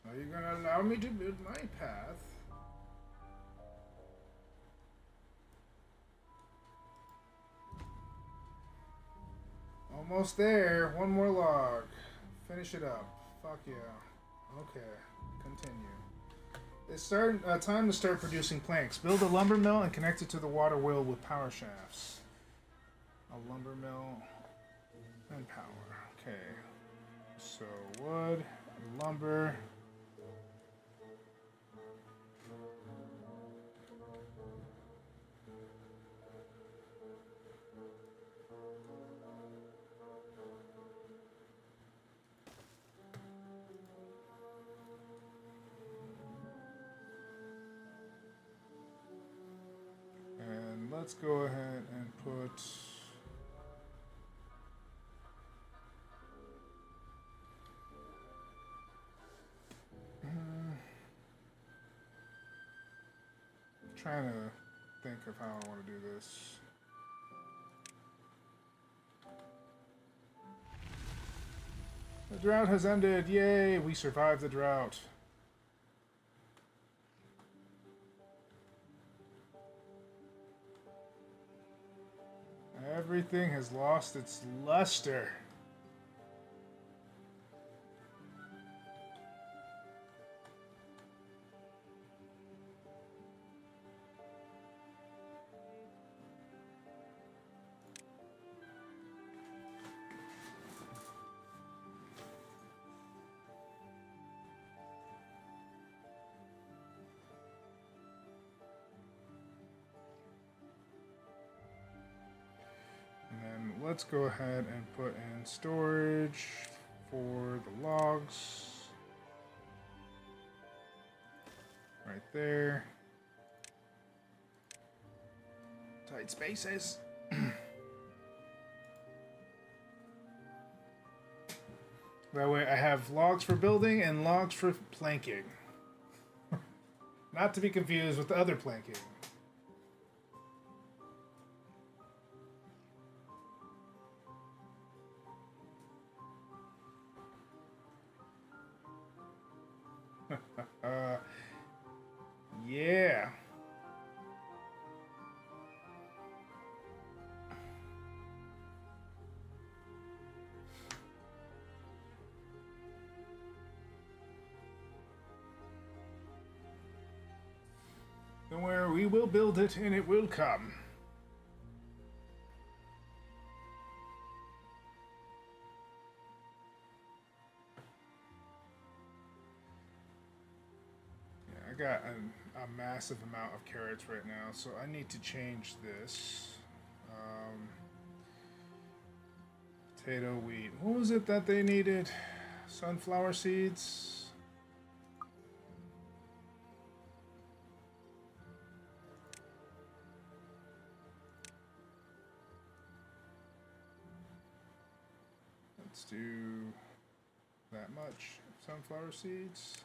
Are you gonna allow me to build my path? Almost there. One more log. Finish it up. Fuck yeah. Okay. Continue. It's time to start producing planks. Build a lumber mill and connect it to the water wheel with power shafts. A lumber mill and power. Okay. So wood, lumber. Let's go ahead and put trying to think of how I want to do this. The drought has ended. Yay, we survived the drought. Everything has lost its luster. Let's go ahead and put in storage for the logs. Right there. Tight spaces. That way I have logs for building and logs for planking. Not to be confused with the other planking. Yeah. Don't worry, we will build it and it will come. I got a massive amount of carrots right now, so I need to change this. Potato, wheat. What was it that they needed? Sunflower seeds? Let's do that much sunflower seeds.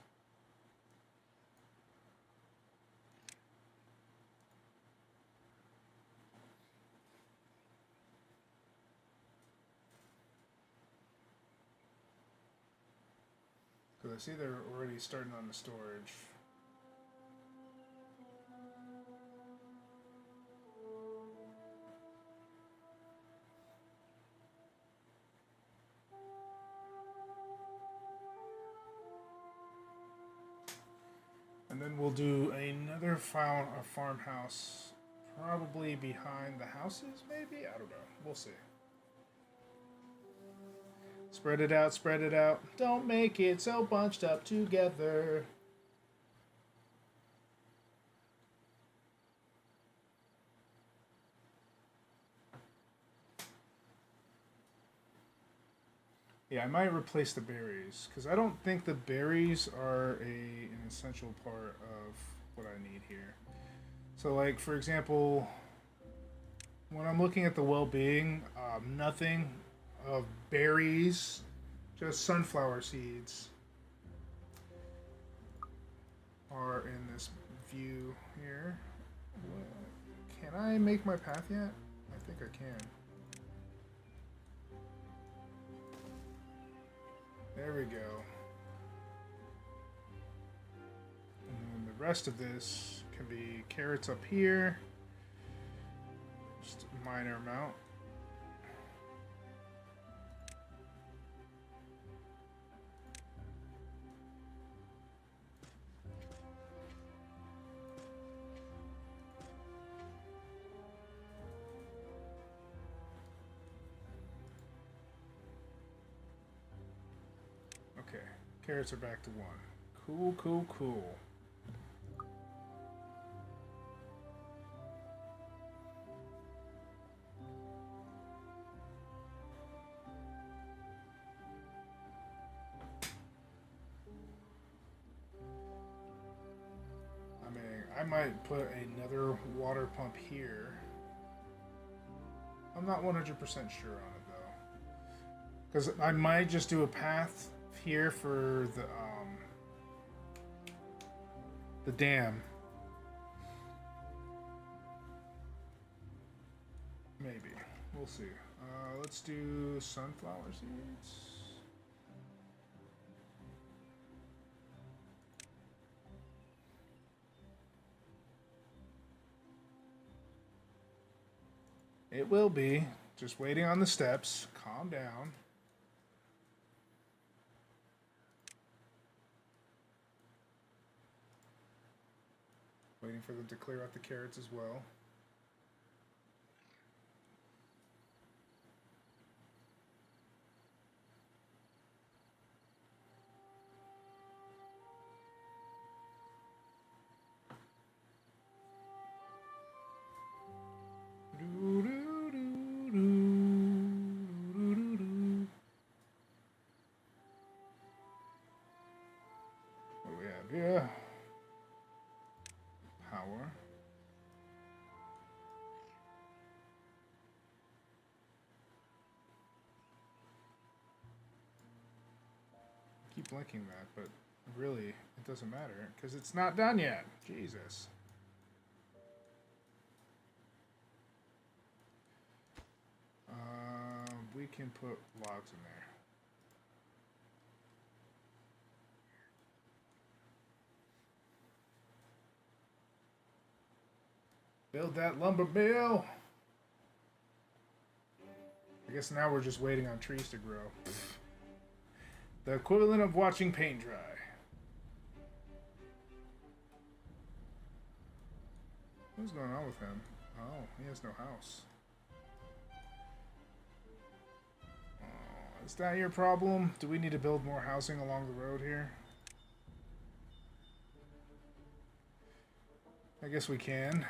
I see they're already starting on the storage. And then we'll do another farmhouse, probably behind the houses, maybe? I don't know. We'll see. Spread it out, spread it out. Don't make it so bunched up together. Yeah, I might replace the berries, because I don't think the berries are an essential part of what I need here. So, like, for example, when I'm looking at the well-being, nothing of berries, just sunflower seeds are in this view here. Can I make my path yet? I think I can. There we go. And then the rest of this can be carrots up here. Just a minor amount. Okay, carrots are back to 1. Cool, cool, cool. I mean, I might put another water pump here. I'm not 100% sure on it though. Because I might just do a path here for the dam. Maybe. We'll see. Let's do sunflower seeds. It will be. Just waiting on the steps. Calm down. Waiting for them to clear out the carrots as well. What do we have here? Power. Keep blinking that, but really, it doesn't matter because it's not done yet. Jesus. We can put logs in there. Build that lumber mill. I guess now we're just waiting on trees to grow. The equivalent of watching paint dry. What's going on with him? Oh, he has no house. Is that your problem? Do we need to build more housing along the road here? I guess we can.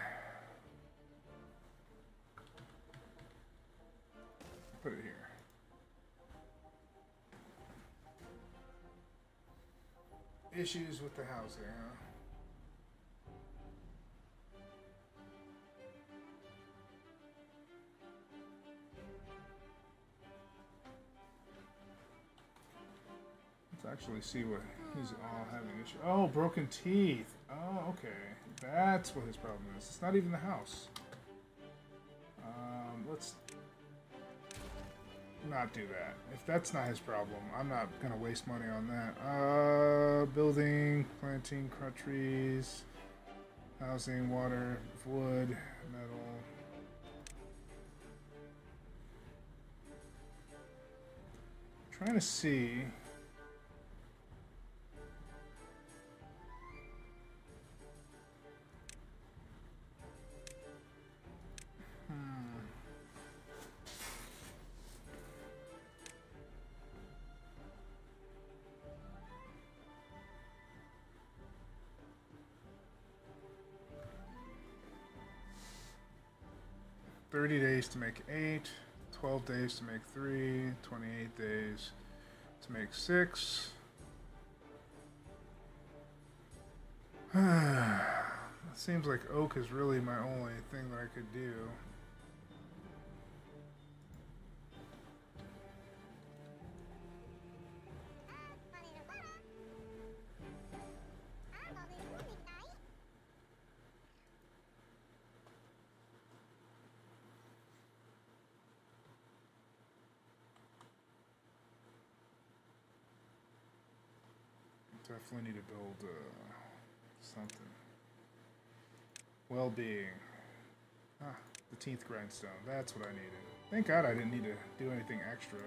Put it here. Issues with the housing, huh? Let's actually see what he's all having issues. Oh, broken teeth. Oh, okay. That's what his problem is. It's not even the house. Let's not do that. If that's not his problem, I'm not gonna waste money on that. Building, planting, cut trees, housing, water, wood, metal. Trying to see. Hmm. $30 to make 8, 12 days to make 3, 28 days to make 6. It seems like oak is really my only thing that I could do. Definitely need to build something. Well-being. Ah, the teeth grindstone. That's what I needed. Thank God I didn't need to do anything extra.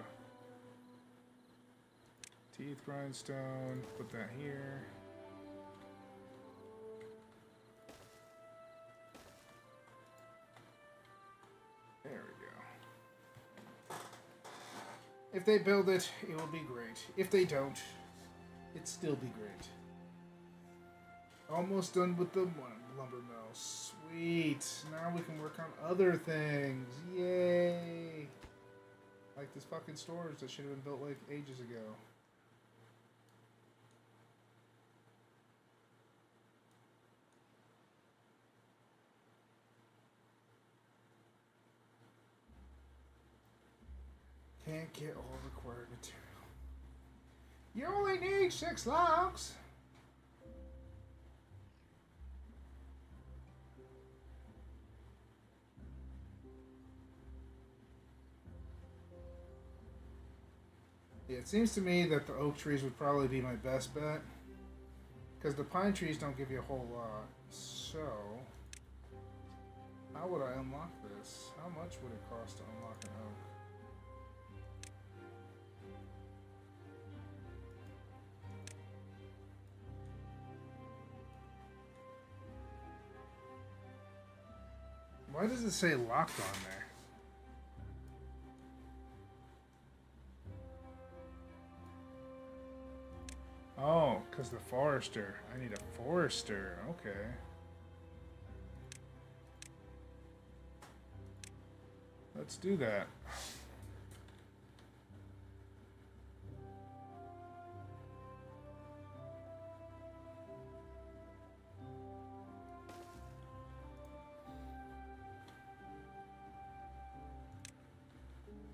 Teeth grindstone. Put that here. There we go. If they build it, it will be great. If they don't, it'd still be great. Almost done with the lumber mill. Sweet. Now we can work on other things. Yay. Like this fucking storage that should have been built like ages ago. Can't get all required material. You only need 6 logs. Yeah, it seems to me that the oak trees would probably be my best bet. Because the pine trees don't give you a whole lot. So, how would I unlock this? How much would it cost to unlock an oak? Why does it say locked on there? Oh, because the forester. I need a forester. Okay. Let's do that.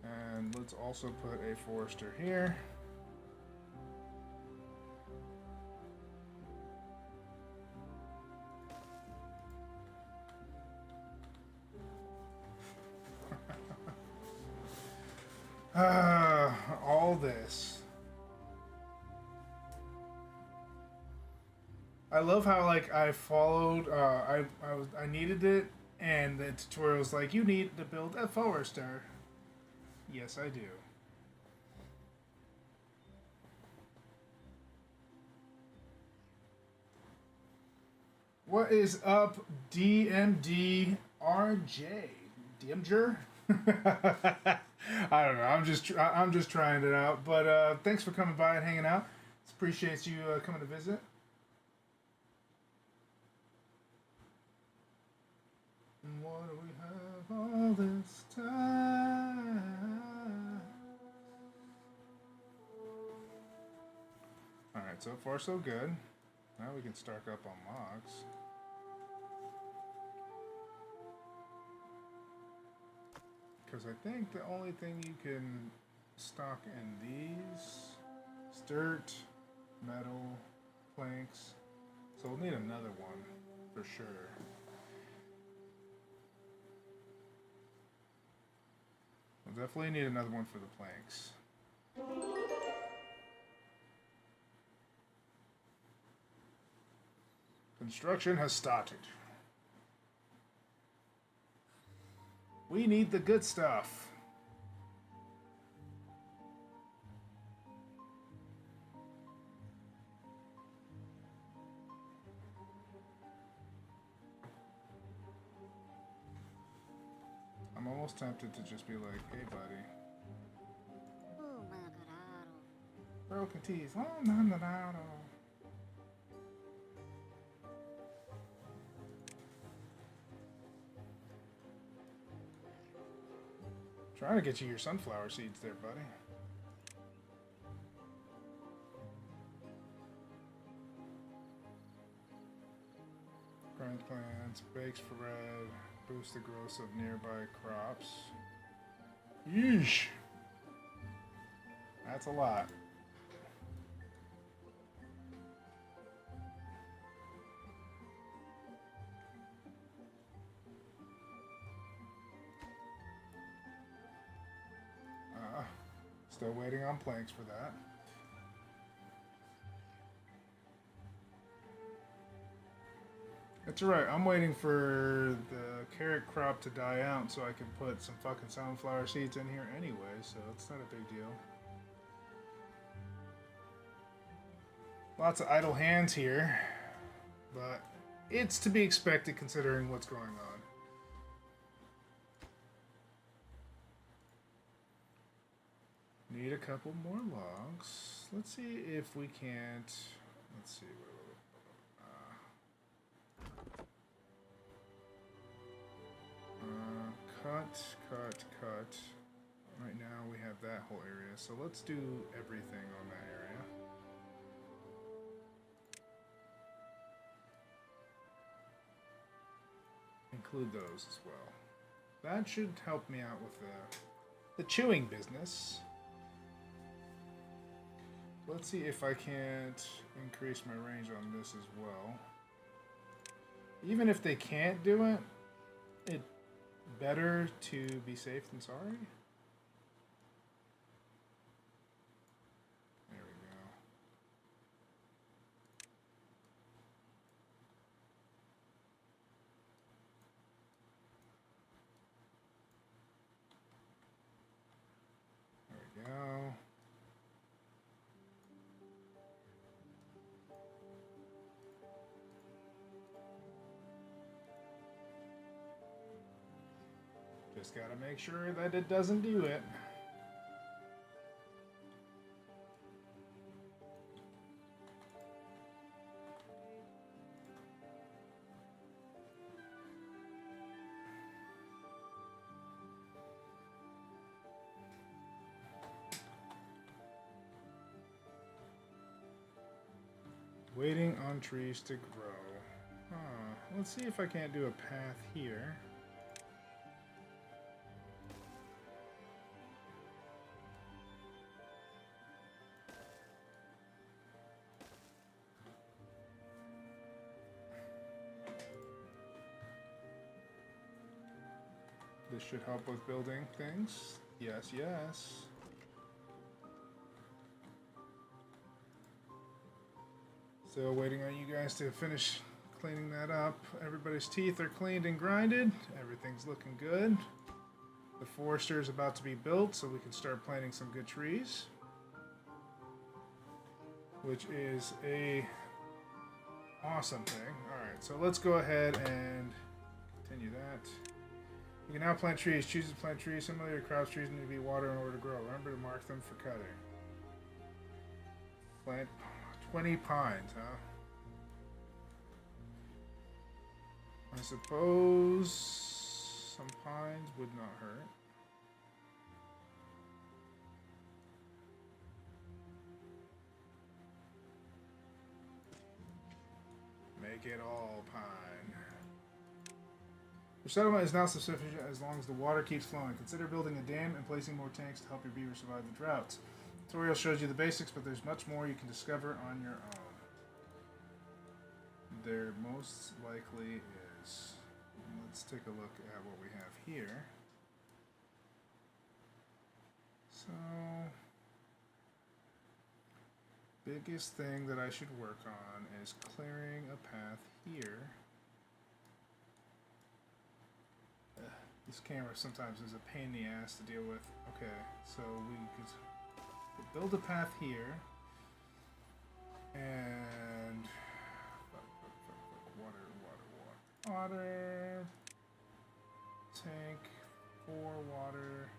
And let's also put a forester here. All this. I love how like I followed. I needed it, and the tutorial was like, you need to build a forester. Yes, I do. What is up, DMDRJ? DMjer? I don't know. I'm just trying it out. But thanks for coming by and hanging out. Appreciate you coming to visit. And what do we have all this time? All right. So far, so good. Now we can stock up on logs. Because I think the only thing you can stock in these is dirt, metal, planks. So we'll need another one for sure. We'll definitely need another one for the planks. Construction has started. We need the good stuff. I'm almost tempted to just be like, hey buddy. Broken teeth. Oh, no. Trying to get you your sunflower seeds there, buddy. Grind plants, bakes for red, boost the growth of nearby crops. Yeesh! That's a lot. Still waiting on planks for that. That's alright, I'm waiting for the carrot crop to die out so I can put some fucking sunflower seeds in here anyway, so it's not a big deal. Lots of idle hands here, but it's to be expected considering what's going on. Need a couple more logs. Let's see if we can't. Let's see. Cut. Right now we have that whole area, so let's do everything on that area. Include those as well. That should help me out with the chewing business. Let's see if I can't increase my range on this as well. Even if they can't do it, it's better to be safe than sorry. There we go. There we go. Just gotta make sure that it doesn't do it. Waiting on trees to grow. Let's see if I can't do a path here. This should help with building things. Yes, yes. Still waiting on you guys to finish cleaning that up. Everybody's teeth are cleaned and grinded. Everything's looking good. The forester is about to be built so we can start planting some good trees. Which is a awesome thing. Alright, so let's go ahead and continue that. You can now plant trees. Choose to plant trees. Similarly, crops trees need to be watered in order to grow. Remember to mark them for cutting. Plant 20 pines, huh? I suppose some pines would not hurt. Make it all pine. Your settlement is now sufficient as long as the water keeps flowing. Consider building a dam and placing more tanks to help your beaver survive the droughts. The tutorial shows you the basics, but there's much more you can discover on your own. There most likely is. Let's take a look at what we have here. biggest thing that I should work on is clearing a path here. This camera sometimes is a pain in the ass to deal with. Okay, so we could build a path here. And water. Tank for water.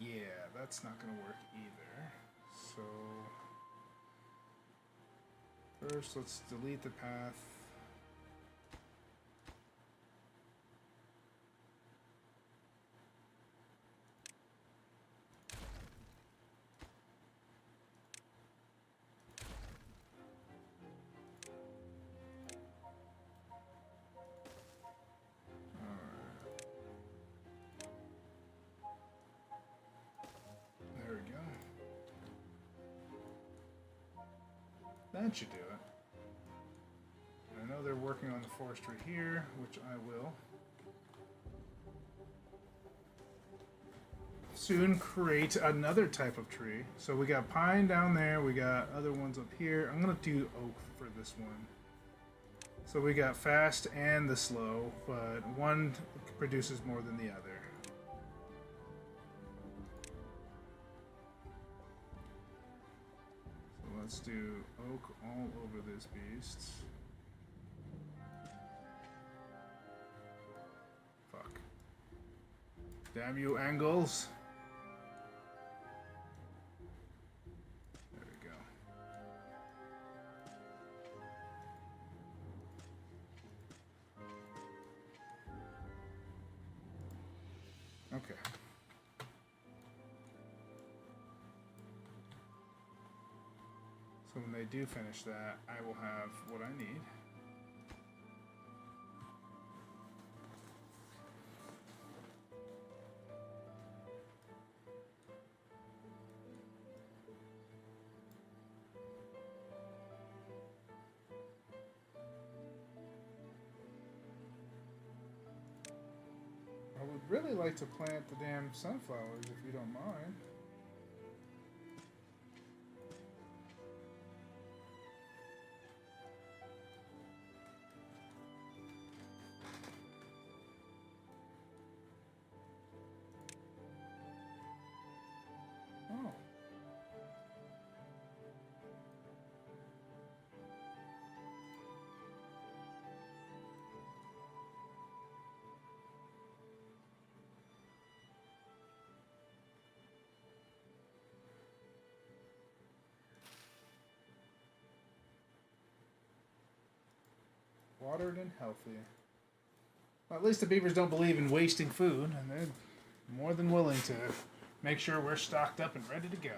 Yeah, that's not gonna work either. So first, let's delete the path. That should do it. I know they're working on the forestry here, which I will soon create another type of tree. So we got pine down there, we got other ones up here. I'm gonna do oak for this one. So we got fast and the slow, but one produces more than the other. Let's do oak all over this beast. Fuck. Damn you, angles. There we go. Okay. So when they do finish that, I will have what I need. I would really like to plant the damn sunflowers if you don't mind. Watered and healthy. Well, at least the beavers don't believe in wasting food, and they're more than willing to make sure we're stocked up and ready to go.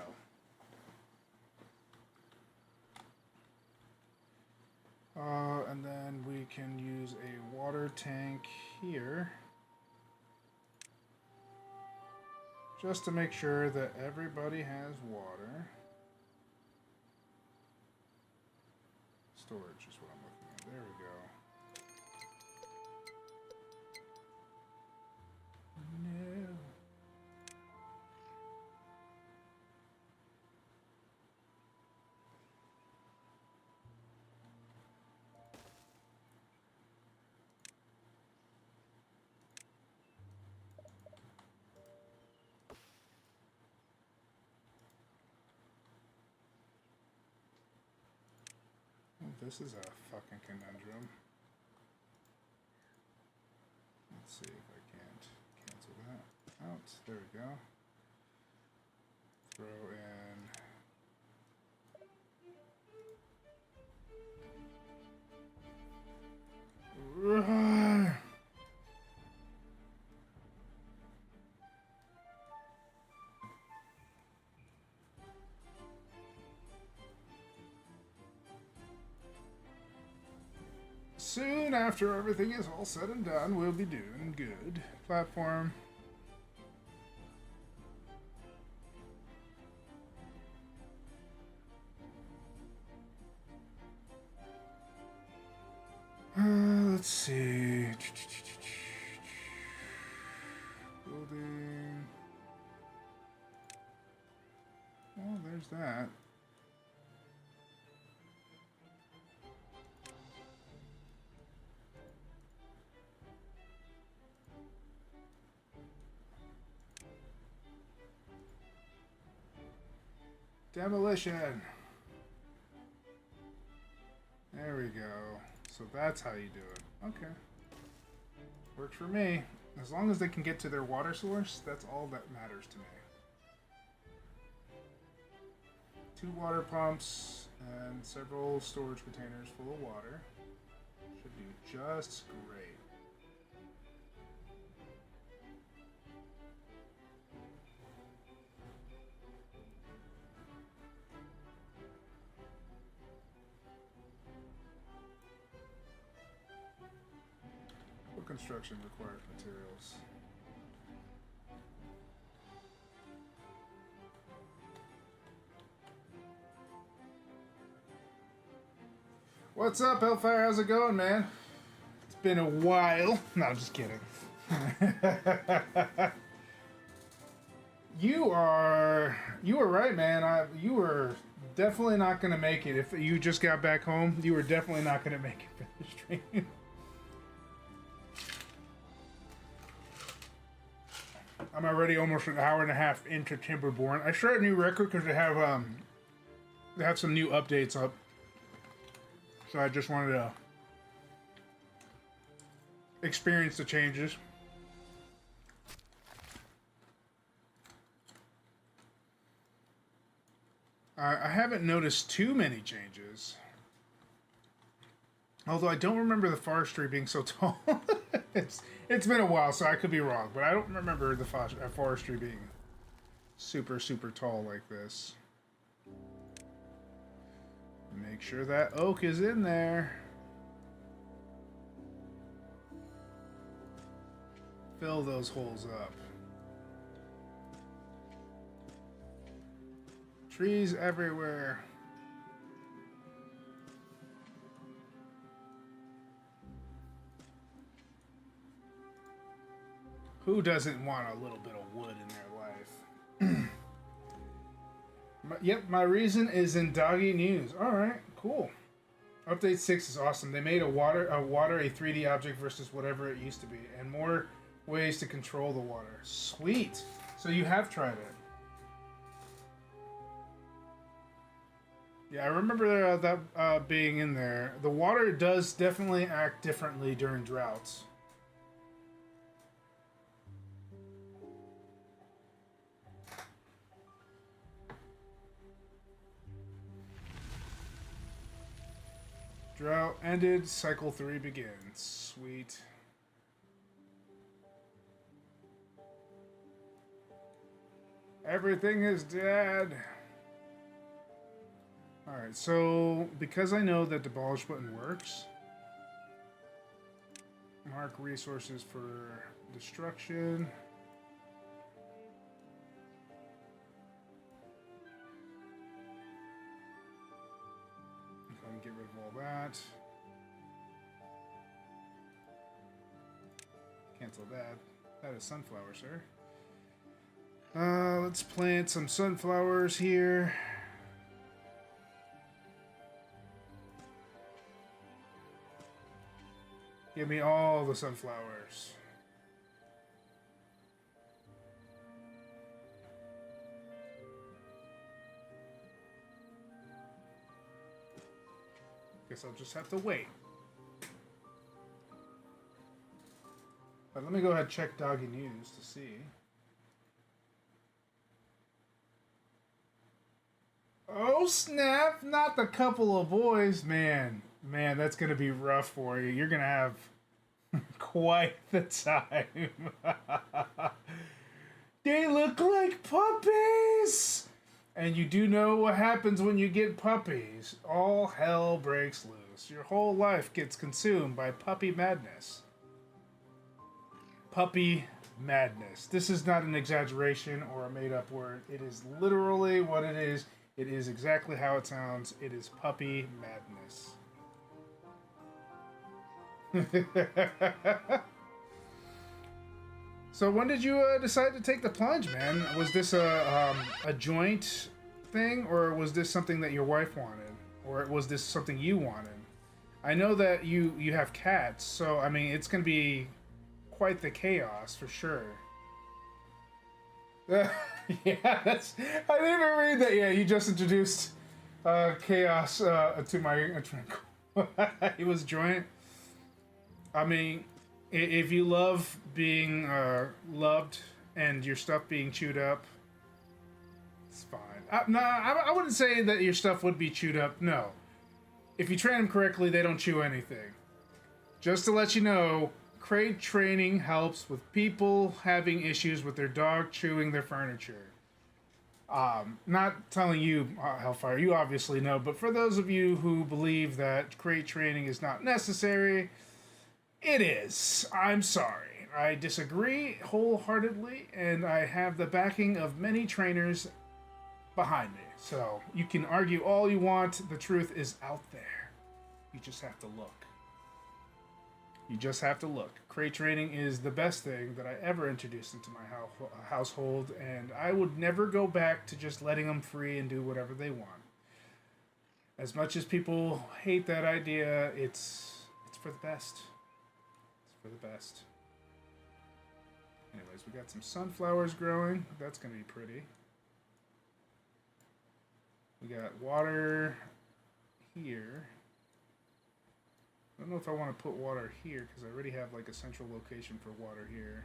And then we can use a water tank here, just to make sure that everybody has water. Storage is what I'm looking at. There we go. No. This is a fucking conundrum. Let's see if I can't cancel that out. There we go. Throw in. Soon after everything is all said and done, we'll be doing good. Platform. Let's see. Building. there's that. Demolition. There we go. So that's how you do it. Okay. Works for me. As long as they can get to their water source, that's all that matters to me. 2 water pumps and several storage containers full of water. Should do just great. What construction requires materials? What's up, Hellfire? How's it going, man? It's been a while. No, I'm just kidding. You were right, man. You were definitely not gonna make it if you just got back home. You were definitely not gonna make it for the stream. I'm already almost an hour and a half into Timberborn. I started a new record because they have some new updates up. So I just wanted to experience the changes. I haven't noticed too many changes. Although I don't remember the forestry being so tall. It's been a while, so I could be wrong. But I don't remember the forestry being super, super tall like this. Make sure that oak is in there. Fill those holes up. Trees everywhere. Who doesn't want a little bit of wood in their life? Yep, my reason is in doggy news. All right, cool. Update 6 is awesome. They made water a 3D object versus whatever it used to be, and more ways to control the water. Sweet. So you have tried it. Yeah, I remember that being in there. The water does definitely act differently during droughts. Drought ended, cycle 3 begins. Sweet. Everything is dead. Alright, so because I know that demolish button works, mark resources for destruction. Get rid of all that. Cancel that. That is sunflower, sir. Let's plant some sunflowers here. Give me all the sunflowers. Guess I'll just have to wait. But let me go ahead and check Doggy News to see. Oh snap! Not the couple of boys, man. Man, that's gonna be rough for you. You're gonna have quite the time. They look like puppies! And you do know what happens when you get puppies. All hell breaks loose. Your whole life gets consumed by puppy madness. Puppy madness. This is not an exaggeration or a made-up word. It is literally what it is. It is exactly how it sounds. It is puppy madness. So when did you decide to take the plunge, man? Was this a joint thing, or was this something that your wife wanted, or was this something you wanted? I know that you have cats, so I mean it's gonna be quite the chaos for sure. Yeah, that's. I didn't even read that. Yeah, you just introduced chaos to my. It was joint. I mean, if you love being loved and your stuff being chewed up, it's fine. No, I wouldn't say that your stuff would be chewed up. No, if you train them correctly, they don't chew anything. Just to let you know, crate training helps with people having issues with their dog chewing their furniture. Not telling you, Hellfire, you obviously know, but for those of you who believe that crate training is not necessary, it is. I'm sorry. I disagree wholeheartedly, and I have the backing of many trainers behind me. So you can argue all you want. The truth is out there. You just have to look. You just have to look. Crate training is the best thing that I ever introduced into my household, and I would never go back to just letting them free and do whatever they want. As much as people hate that idea, it's for the best. It's for the best. Anyways, we got some sunflowers growing. That's going to be pretty. We got water here. I don't know if I want to put water here because I already have like a central location for water here.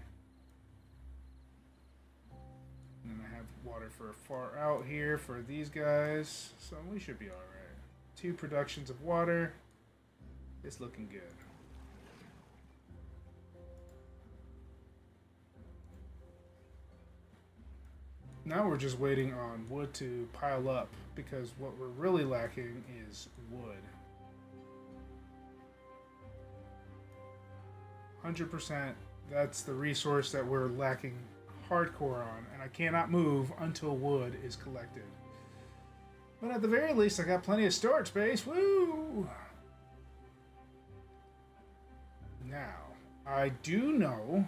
And then I have water for far out here for these guys. So we should be alright. 2 productions of water. It's looking good. Now we're just waiting on wood to pile up because what we're really lacking is wood. 100%, that's the resource that we're lacking hardcore on, and I cannot move until wood is collected. But at the very least, I got plenty of storage space. Woo! Now, I do know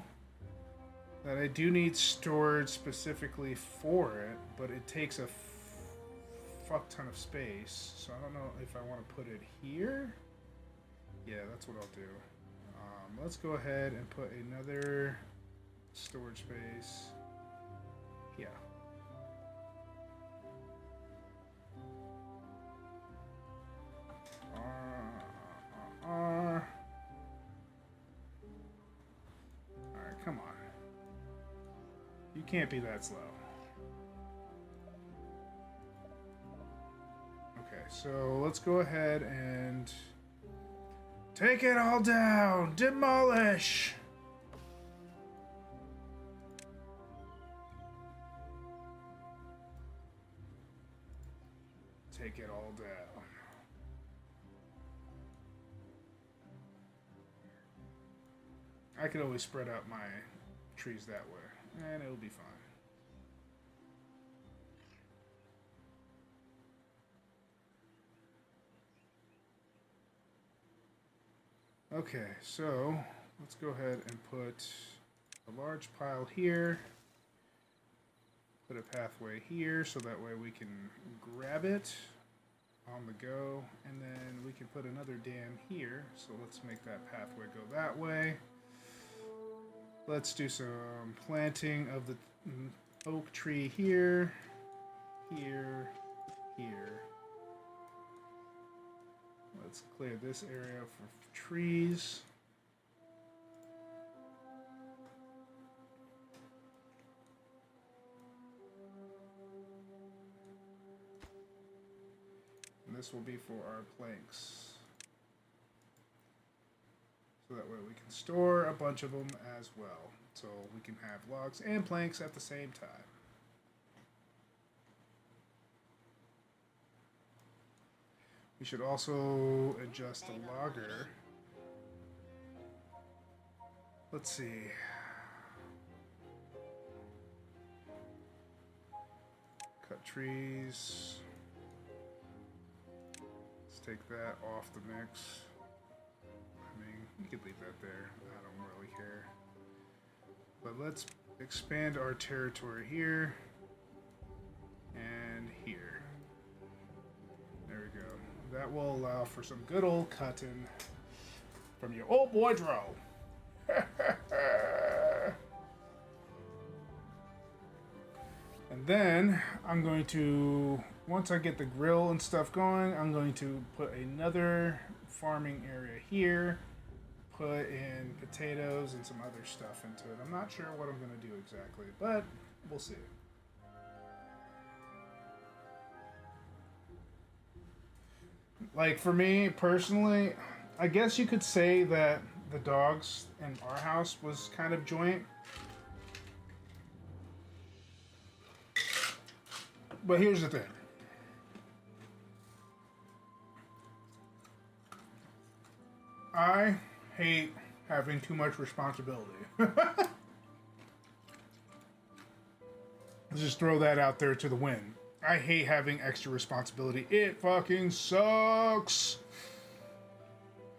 that I do need storage specifically for it, but it takes a fuck ton of space, so I don't know if I want to put it here. Yeah, that's what I'll do. Let's go ahead and put another storage space. Yeah. Alright, come on. You can't be that slow. Okay, so let's go ahead and take it all down! Demolish! Take it all down. I could always spread out my trees that way, and it'll be fine. Okay, so let's go ahead and put a large pile here, put a pathway here so that way we can grab it on the go, and then we can put another dam here, so let's make that pathway go that way. Let's do some planting of the oak tree here, here, here. Let's clear this area for trees. And this will be for our planks. So that way we can store a bunch of them as well. So we can have logs and planks at the same time. We should also adjust the logger. Let's see. Cut trees. Let's take that off the mix. I mean, you could leave that there. I don't really care. But let's expand our territory here and here. That will allow for some good old cutting from your old boy Dro. And then I'm going to, once I get the grill and stuff going, I'm going to put another farming area here, put in potatoes and some other stuff into it. I'm not sure what I'm going to do exactly, but we'll see. Like for me personally, I guess you could say that the dogs in our house was kind of joint. But here's the thing. I hate having too much responsibility. Let's just throw that out there to the wind. I hate having extra responsibility. It fucking sucks.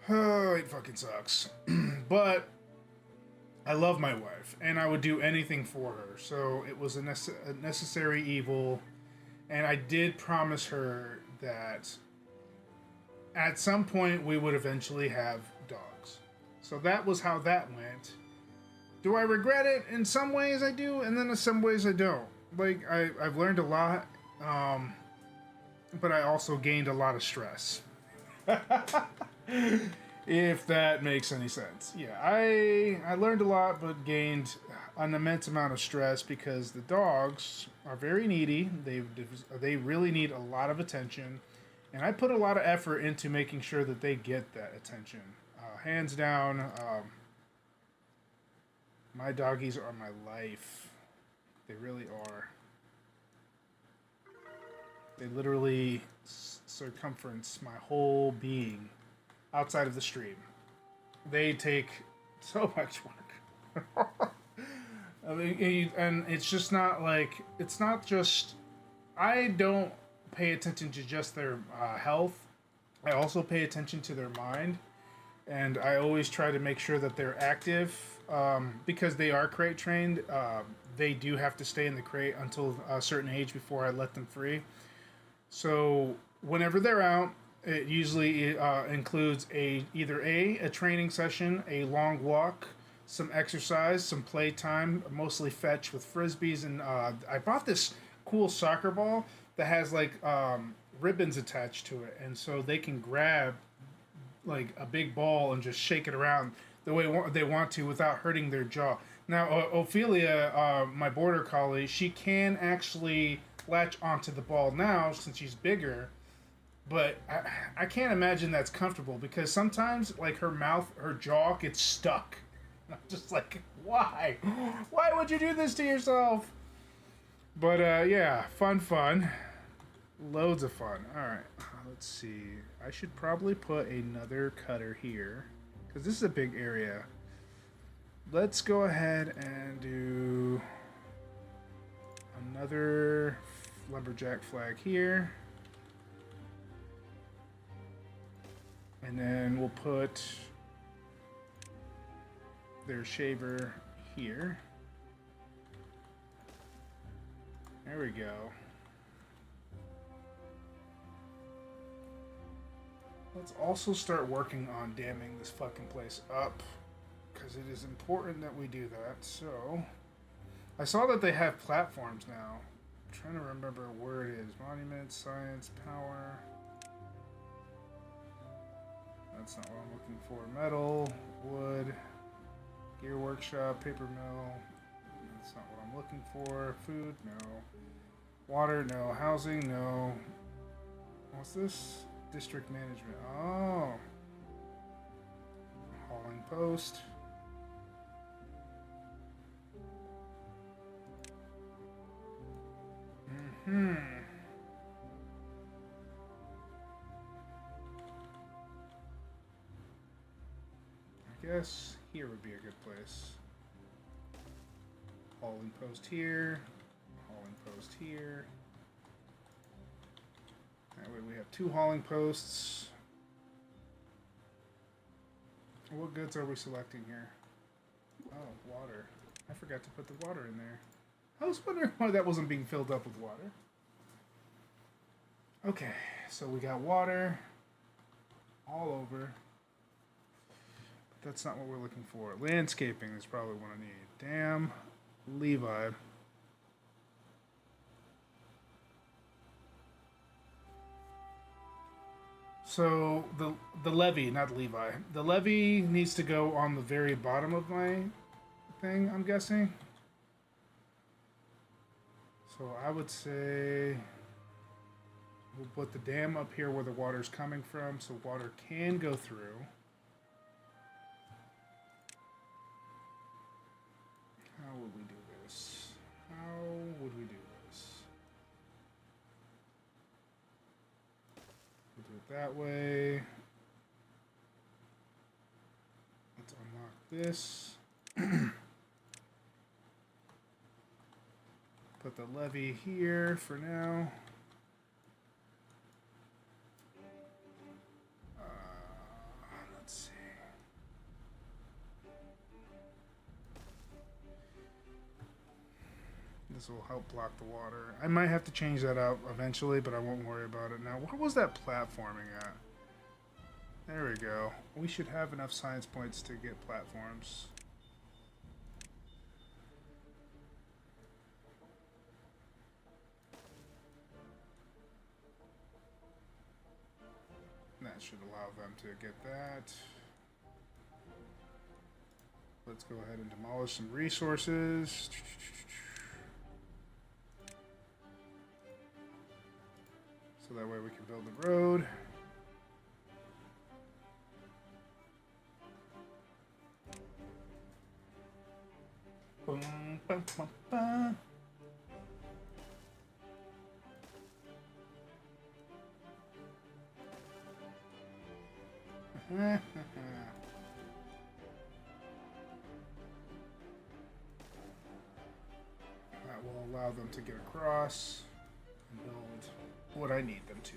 Oh, it fucking sucks. But I love my wife, and I would do anything for her. So it was a necessary evil. And I did promise her that at some point we would eventually have dogs. So that was how that went. Do I regret it? In some ways I do, and then in some ways I don't. Like, I've learned a lot, but I also gained a lot of stress. If that makes any sense. Yeah, I learned a lot, but gained an immense amount of stress because the dogs are very needy. They really need a lot of attention, and I put a lot of effort into making sure that they get that attention. Hands down, my doggies are my life. They really are. They literally circumference my whole being outside of the stream. They take so much work. I mean, and it's just not like, it's not just, I don't pay attention to just their health. I also pay attention to their mind. And I always try to make sure that they're active because they are crate trained. They do have to stay in the crate until a certain age before I let them free. So whenever they're out, it usually includes either a training session, a long walk, some exercise, some playtime, mostly fetch with frisbees, and I bought this cool soccer ball that has like ribbons attached to it, and so they can grab like a big ball and just shake it around the way they want to without hurting their jaw. Now, Ophelia, my border collie, she can actually latch onto the ball now since she's bigger. But I can't imagine that's comfortable because sometimes, like, her mouth, her jaw gets stuck. I'm just like, why? Why would you do this to yourself? But, yeah, fun. Loads of fun. Alright, let's see. I should probably put another cutter here because this is a big area. Let's go ahead and do another lumberjack flag here. And then we'll put their shaver here. There we go. Let's also start working on damming this fucking place up, because it is important that we do that. So, I saw that they have platforms now. I'm trying to remember where it is. Monument, science, power. That's not what I'm looking for. Metal, wood, gear workshop, paper mill. That's not what I'm looking for. Food, no. Water, no. Housing, no. What's this? District management. Oh. Hauling post. I guess here would be a good place. Hauling post here. Hauling post here. That way we have 2 hauling posts. What goods are we selecting here? Oh, water. I forgot to put the water in there. I was wondering why that wasn't being filled up with water. Okay, so we got water. all over. But that's not what we're looking for. Landscaping is probably what I need. Damn, Levi. So the levee, not Levi. The levee needs to go on the very bottom of my thing, I'm guessing. So I would say we'll put the dam up here where the water's coming from so water can go through. How would we do this? How would we do this? We'll do it that way. Let's unlock this. Put the levee here for now. Let's see. This will help block the water. I might have to change that out eventually, but I won't worry about it now. What was that platforming at? There we go. We should have enough science points to get platforms. That should allow them to get that. Let's go ahead and demolish some resources. So that way we can build the road. Boom, bum, bum, bum. That will allow them to get across and build what I need them to.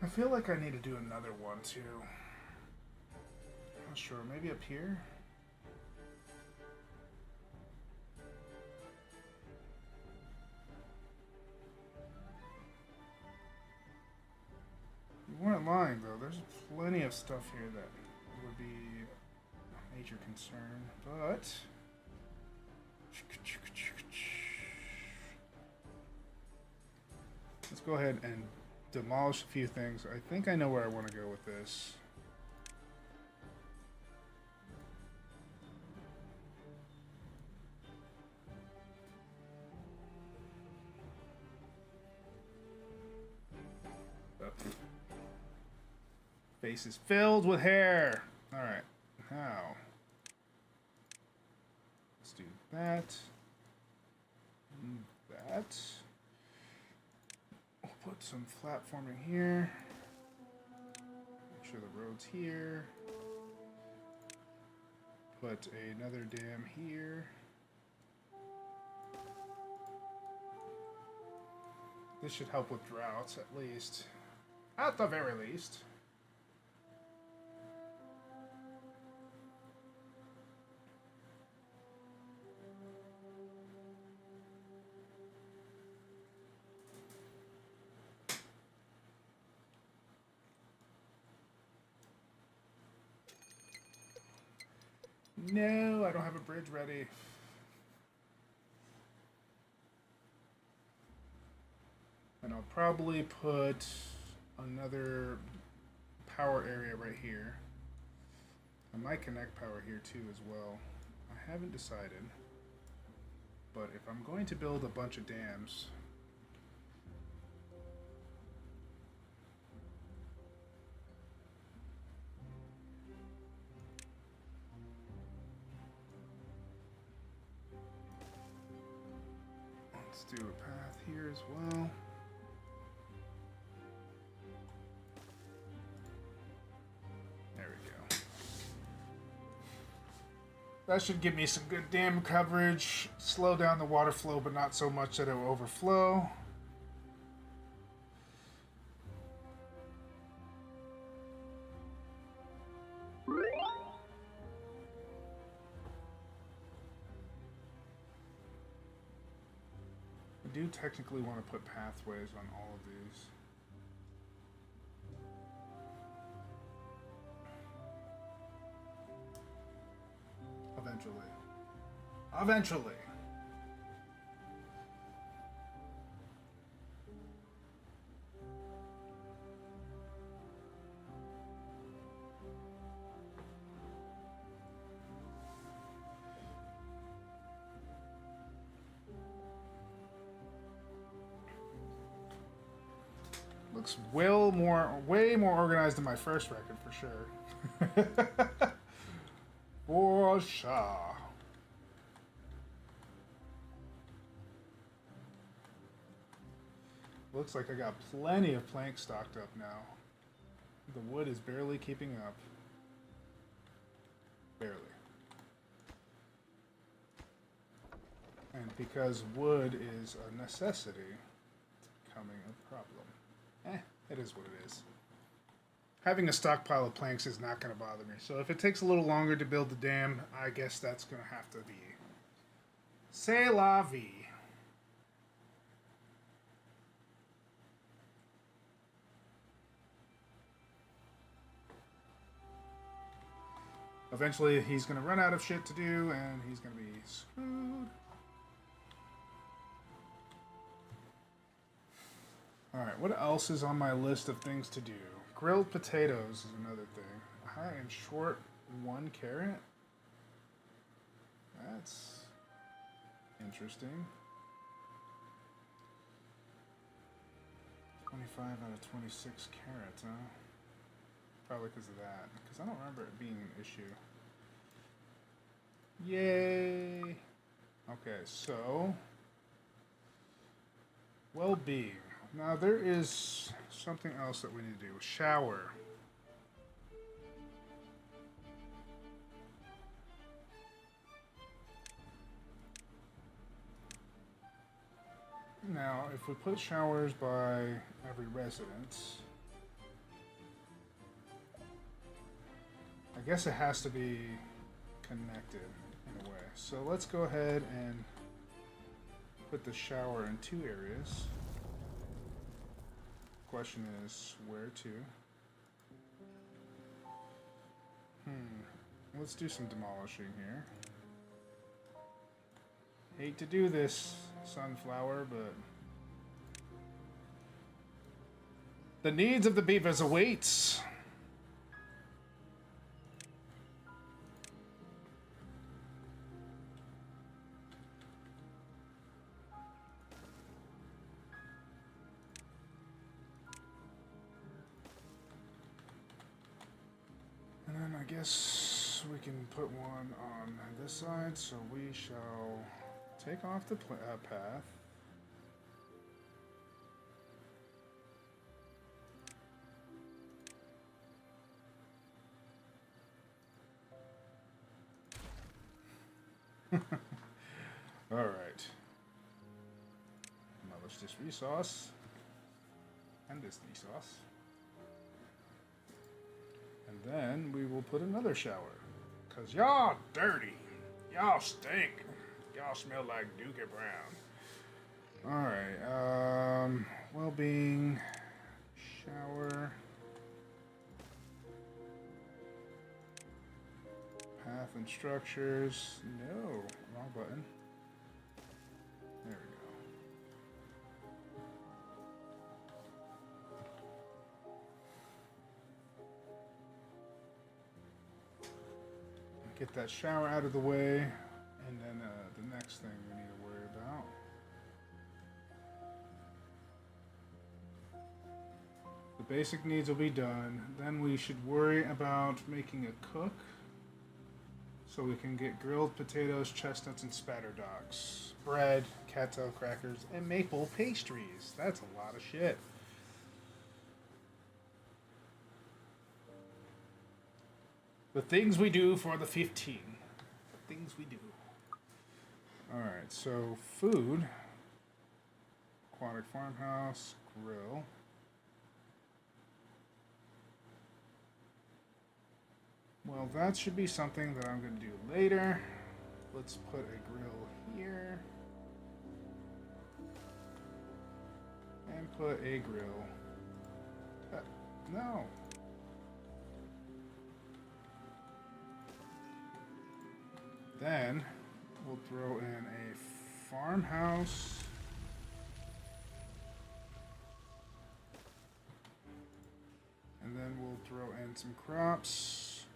I feel like I need to do another one too. Not sure, maybe up here? You weren't lying though, there's plenty of stuff here that would be a major concern, but let's go ahead and demolish a few things. I think I know where I want to go with this. Face is filled with hair. All right, now let's do that. And that. We'll put some platforming here. Make sure the road's here. Put another dam here. This should help with droughts at least. At the very least. No, I don't have a bridge ready. And I'll probably put another power area right here. I might connect power here too as well. I haven't decided. But if I'm going to build a bunch of dams, let's do a path here as well. There we go. That should give me some good dam coverage, slow down the water flow, but not so much that it will overflow. do technically want to put pathways on all of these. Eventually. Eventually. Looks way more organized than my first record, for sure. For sure. Looks like I got plenty of planks stocked up now. The wood is barely keeping up. Barely. And because wood is a necessity, it's becoming a problem. It is what it is. Having a stockpile of planks is not going to bother me. So if it takes a little longer to build the dam, I guess that's going to have to be c'est la vie. Eventually, he's going to run out of shit to do, and he's going to be screwed. Alright, what else is on my list of things to do? Grilled potatoes is another thing. I am short 1 carrot. That's interesting. 25 out of 26 carrots, huh? Probably because of that. Because I don't remember it being an issue. Yay! Okay, so... well-being. Now, there is something else that we need to do. Shower. Now, if we put showers by every residence, I guess it has to be connected in a way. So let's go ahead and put the shower in 2 areas. Question is where to. Let's do some demolishing here. Hate to do this, sunflower, but the needs of the beavers awaits. I guess we can put one on this side, so we shall take off the path. All right. Demolish this resource and this resource. And then we will put another shower. Because y'all dirty. Y'all stink. Y'all smell like Dookie Brown. Alright, well-being, shower, path and structures. No, wrong button. There we go. Get that shower out of the way, and then the next thing we need to worry about. The basic needs will be done. Then we should worry about making a cook, so we can get grilled potatoes, chestnuts, and spatterdocks, bread, cattail crackers, and maple pastries. That's a lot of shit. The things we do for the 15. The things we do. Alright, so food. Aquatic farmhouse, grill. Well, that should be something that I'm going to do later. Let's put a grill here. And put a grill. No. Then we'll throw in a farmhouse. And then we'll throw in some crops.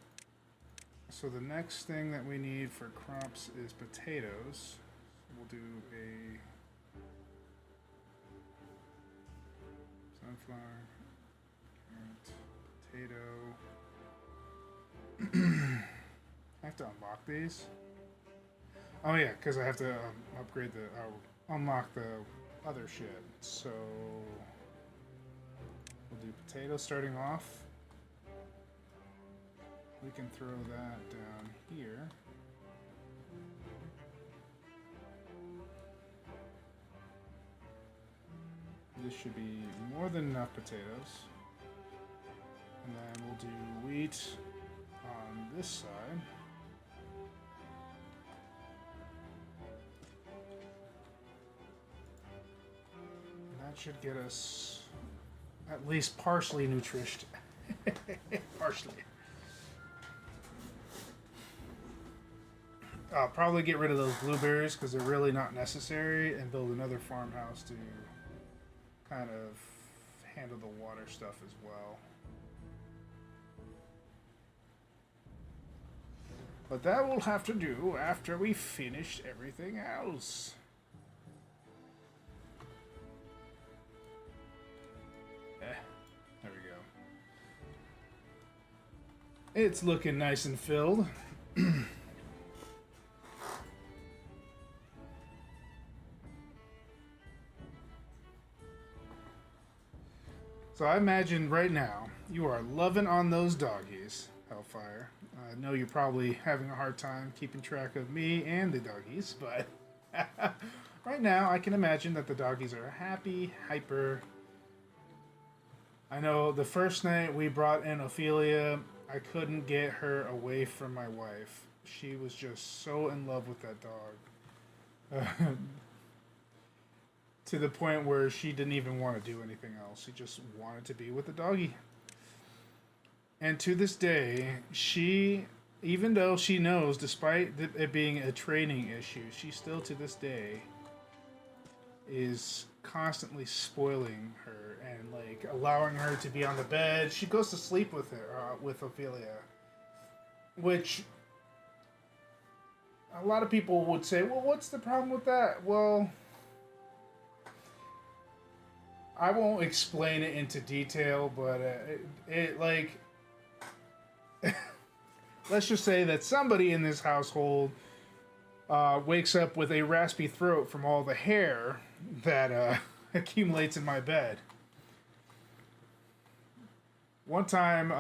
So the next thing that we need for crops is potatoes. We'll do a sunflower, carrot, potato. I have to unlock these. Oh yeah, because I have to upgrade the, unlock the other shit. So we'll do potato starting off. We can throw that down here. This should be more than enough potatoes. And then we'll do wheat on this side. That should get us at least partially nutrished. Partially. I'll probably get rid of those blueberries because they're really not necessary and build another farmhouse to kind of handle the water stuff as well. But that we'll have to do after we finish everything else. There we go. It's looking nice and filled. So I imagine right now you are loving on those doggies, Hellfire. I know you're probably having a hard time keeping track of me and the doggies, but right now I can imagine that the doggies are happy, hyper. I know the first night we brought in Ophelia, I couldn't get her away from my wife. She was just so in love with that dog. To the point where she didn't even want to do anything else. She just wanted to be with the doggy. And to this day, she, even though she knows, despite it being a training issue, she still to this day is constantly spoiling her and like allowing her to be on the bed. She goes to sleep with her, with Ophelia, which a lot of people would say, well, what's the problem with that? Well, I won't explain it into detail, but it like, let's just say that somebody in this household wakes up with a raspy throat from all the hair that accumulates in my bed. One time,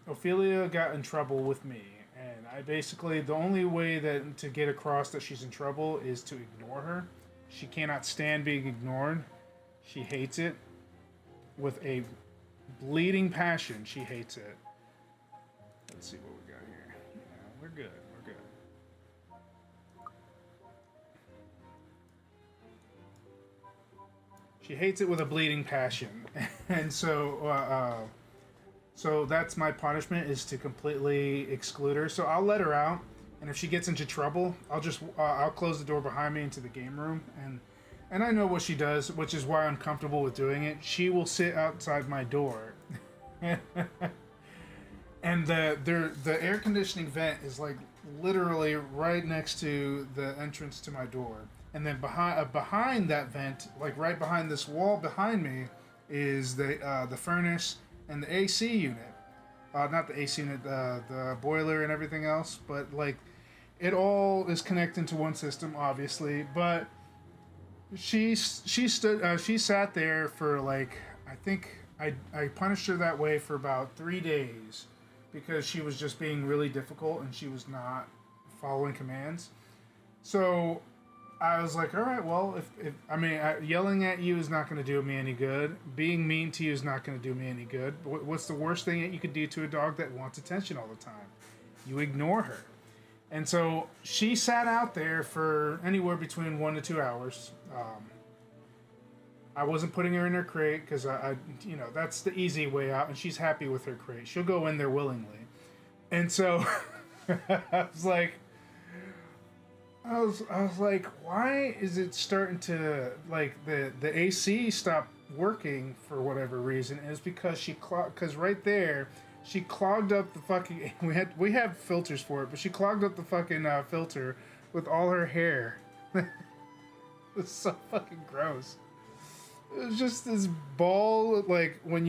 Ophelia got in trouble with me, and I basically, the only way that to get across that she's in trouble is to ignore her. She cannot stand being ignored. She hates it with a bleeding passion. She hates it. Let's see what we got here. Yeah, we're good. We're good. She hates it with a bleeding passion, and so so that's my punishment, is to completely exclude her. So I'll let her out, and if she gets into trouble, I'll close the door behind me into the game room, and I know what she does, which is why I'm comfortable with doing it. She will sit outside my door. And the air conditioning vent is like literally right next to the entrance to my door. And then behind that vent, like right behind this wall behind me, is the furnace and the AC unit. Not the AC unit, the boiler and everything else, but like it all is connected to one system, obviously. But she sat there for like, I think I punished her that way for about 3 days because she was just being really difficult and she was not following commands. So I was like, all right, well, if yelling at you is not going to do me any good. Being mean to you is not going to do me any good. What's the worst thing that you could do to a dog that wants attention all the time? You ignore her. And so she sat out there for anywhere between 1 to 2 hours. I wasn't putting her in her crate because you know, that's the easy way out, and she's happy with her crate. She'll go in there willingly. And so I was like, I was like, why is it starting to like the AC stopped working for whatever reason? And it's because because right there she clogged up the fucking we have filters for it, but she clogged up the fucking filter with all her hair. It's so fucking gross. It was just this ball, like when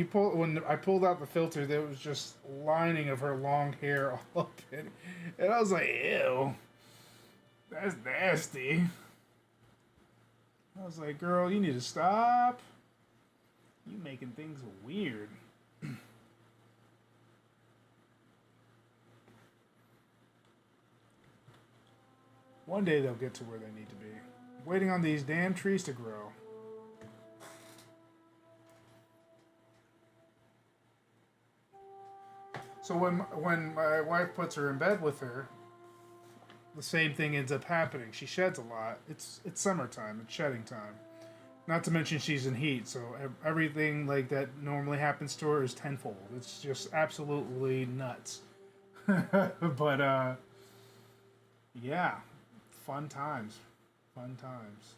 I pulled out the filter, there was just lining of her long hair all up in it. And I was like, ew, that's nasty. I was like, girl, you need to stop. You making things weird. One day they'll get to where they need to be. Waiting on these damn trees to grow. So when my wife puts her in bed with her, the same thing ends up happening. She sheds a lot. It's summertime. It's shedding time. Not to mention she's in heat, so everything like that normally happens to her is tenfold. It's just absolutely nuts. But yeah, fun times. Fun times.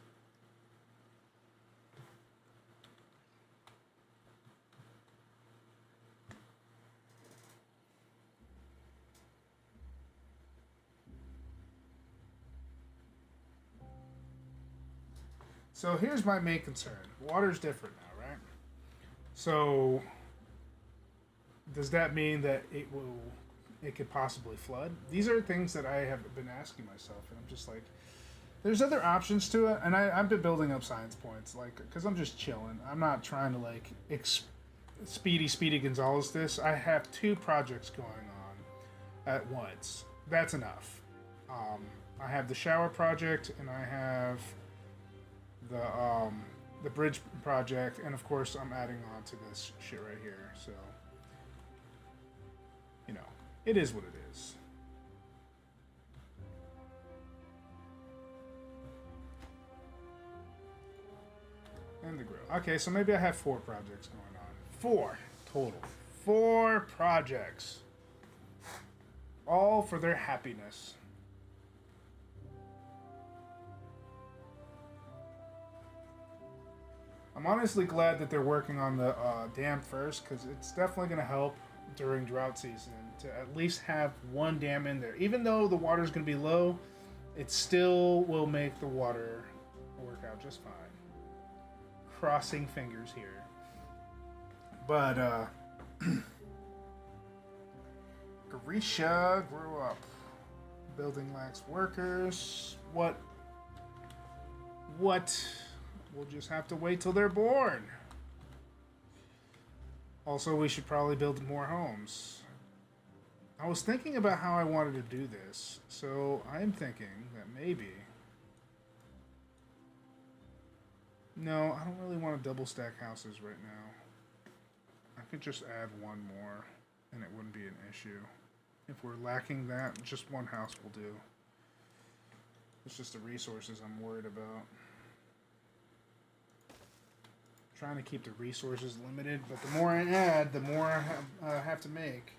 So here's my main concern. Water's different now, right? So does that mean that it could possibly flood? These are things that I have been asking myself, and I'm just like, there's other options to it, and I've been building up science points, like, because I'm just chilling. I'm not trying to like Speedy Gonzalez this. I have 2 projects going on at once. That's enough. I have the shower project, and I have the bridge project, and of course I'm adding on to this shit right here. So, you know, it is what it is. And the grill. Okay, so maybe I have 4 projects going on. 4 total. 4 projects. All for their happiness. I'm honestly glad that they're working on the dam first, because it's definitely going to help during drought season to at least have one dam in there. Even though the water's going to be low, it still will make the water work out just fine. Crossing fingers here. But, Grisha grew up. Building lacks workers. What? We'll just have to wait till they're born. Also, we should probably build more homes. I was thinking about how I wanted to do this, so I'm thinking that maybe... No, I don't really want to double stack houses right now. I could just add one more, and it wouldn't be an issue. If we're lacking that, just one house will do. It's just the resources I'm worried about. Trying to keep the resources limited, but the more I add, the more I have to make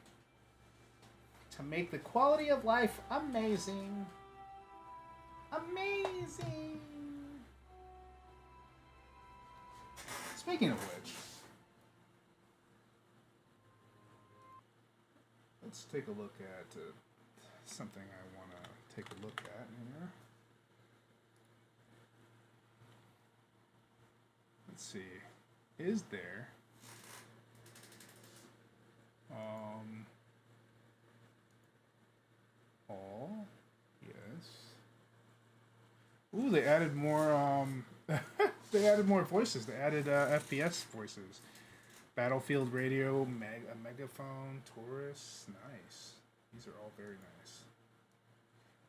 the quality of life amazing. Amazing. Speaking of which, let's take a look at something I want to take a look at here. Let's see. Is there all? Yes. Ooh, they added more they added more voices. They added FPS voices. Battlefield radio, a megaphone, Taurus. Nice. These are all very nice.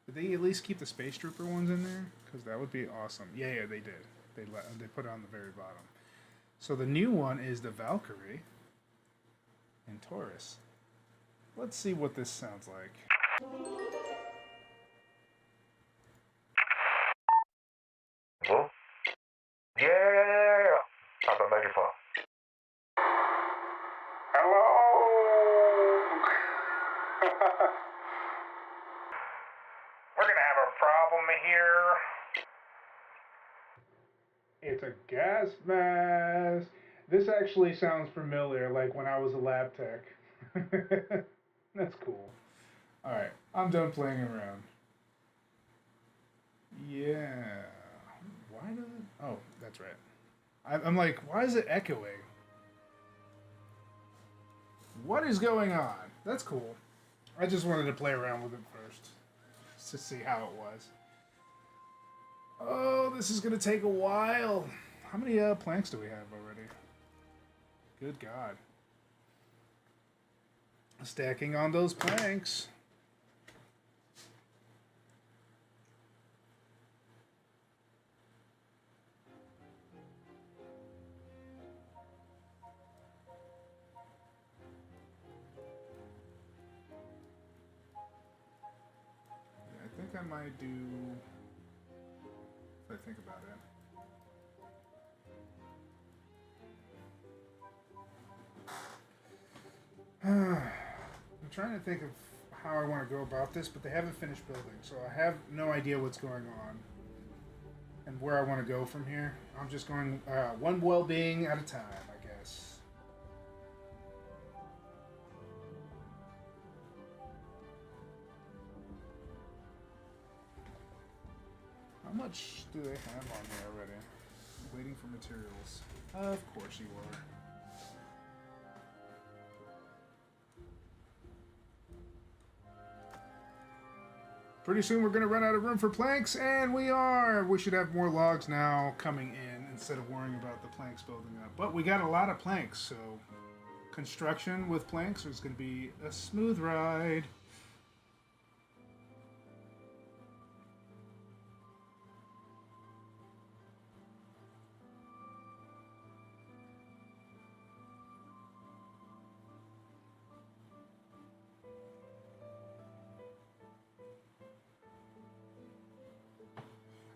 Did they at least keep the Space Trooper ones in there? Because that would be awesome. Yeah, they did. They put it on the very bottom. So the new one is the Valkyrie and Taurus. Let's see what this sounds like. Huh? Yeah. We're gonna have a problem here. It's a gas mask. This actually sounds familiar, like when I was a lab tech. That's cool. Alright, I'm done playing around. Yeah. Why does it... Oh, that's right. I'm like, why is it echoing? What is going on? That's cool. I just wanted to play around with it first. Just to see how it was. Oh, this is going to take a while. How many planks do we have already? Good God. Stacking on those planks. I think I might do, if I think about it. I'm trying to think of how I want to go about this, but they haven't finished building, so I have no idea what's going on and where I want to go from here. I'm just going one well-being at a time, I guess. How much do they have on me already? Waiting for materials. Of course you are. Pretty soon we're going to run out of room for planks, and we are. We should have more logs now coming in instead of worrying about the planks building up. But we got a lot of planks, so construction with planks is going to be a smooth ride.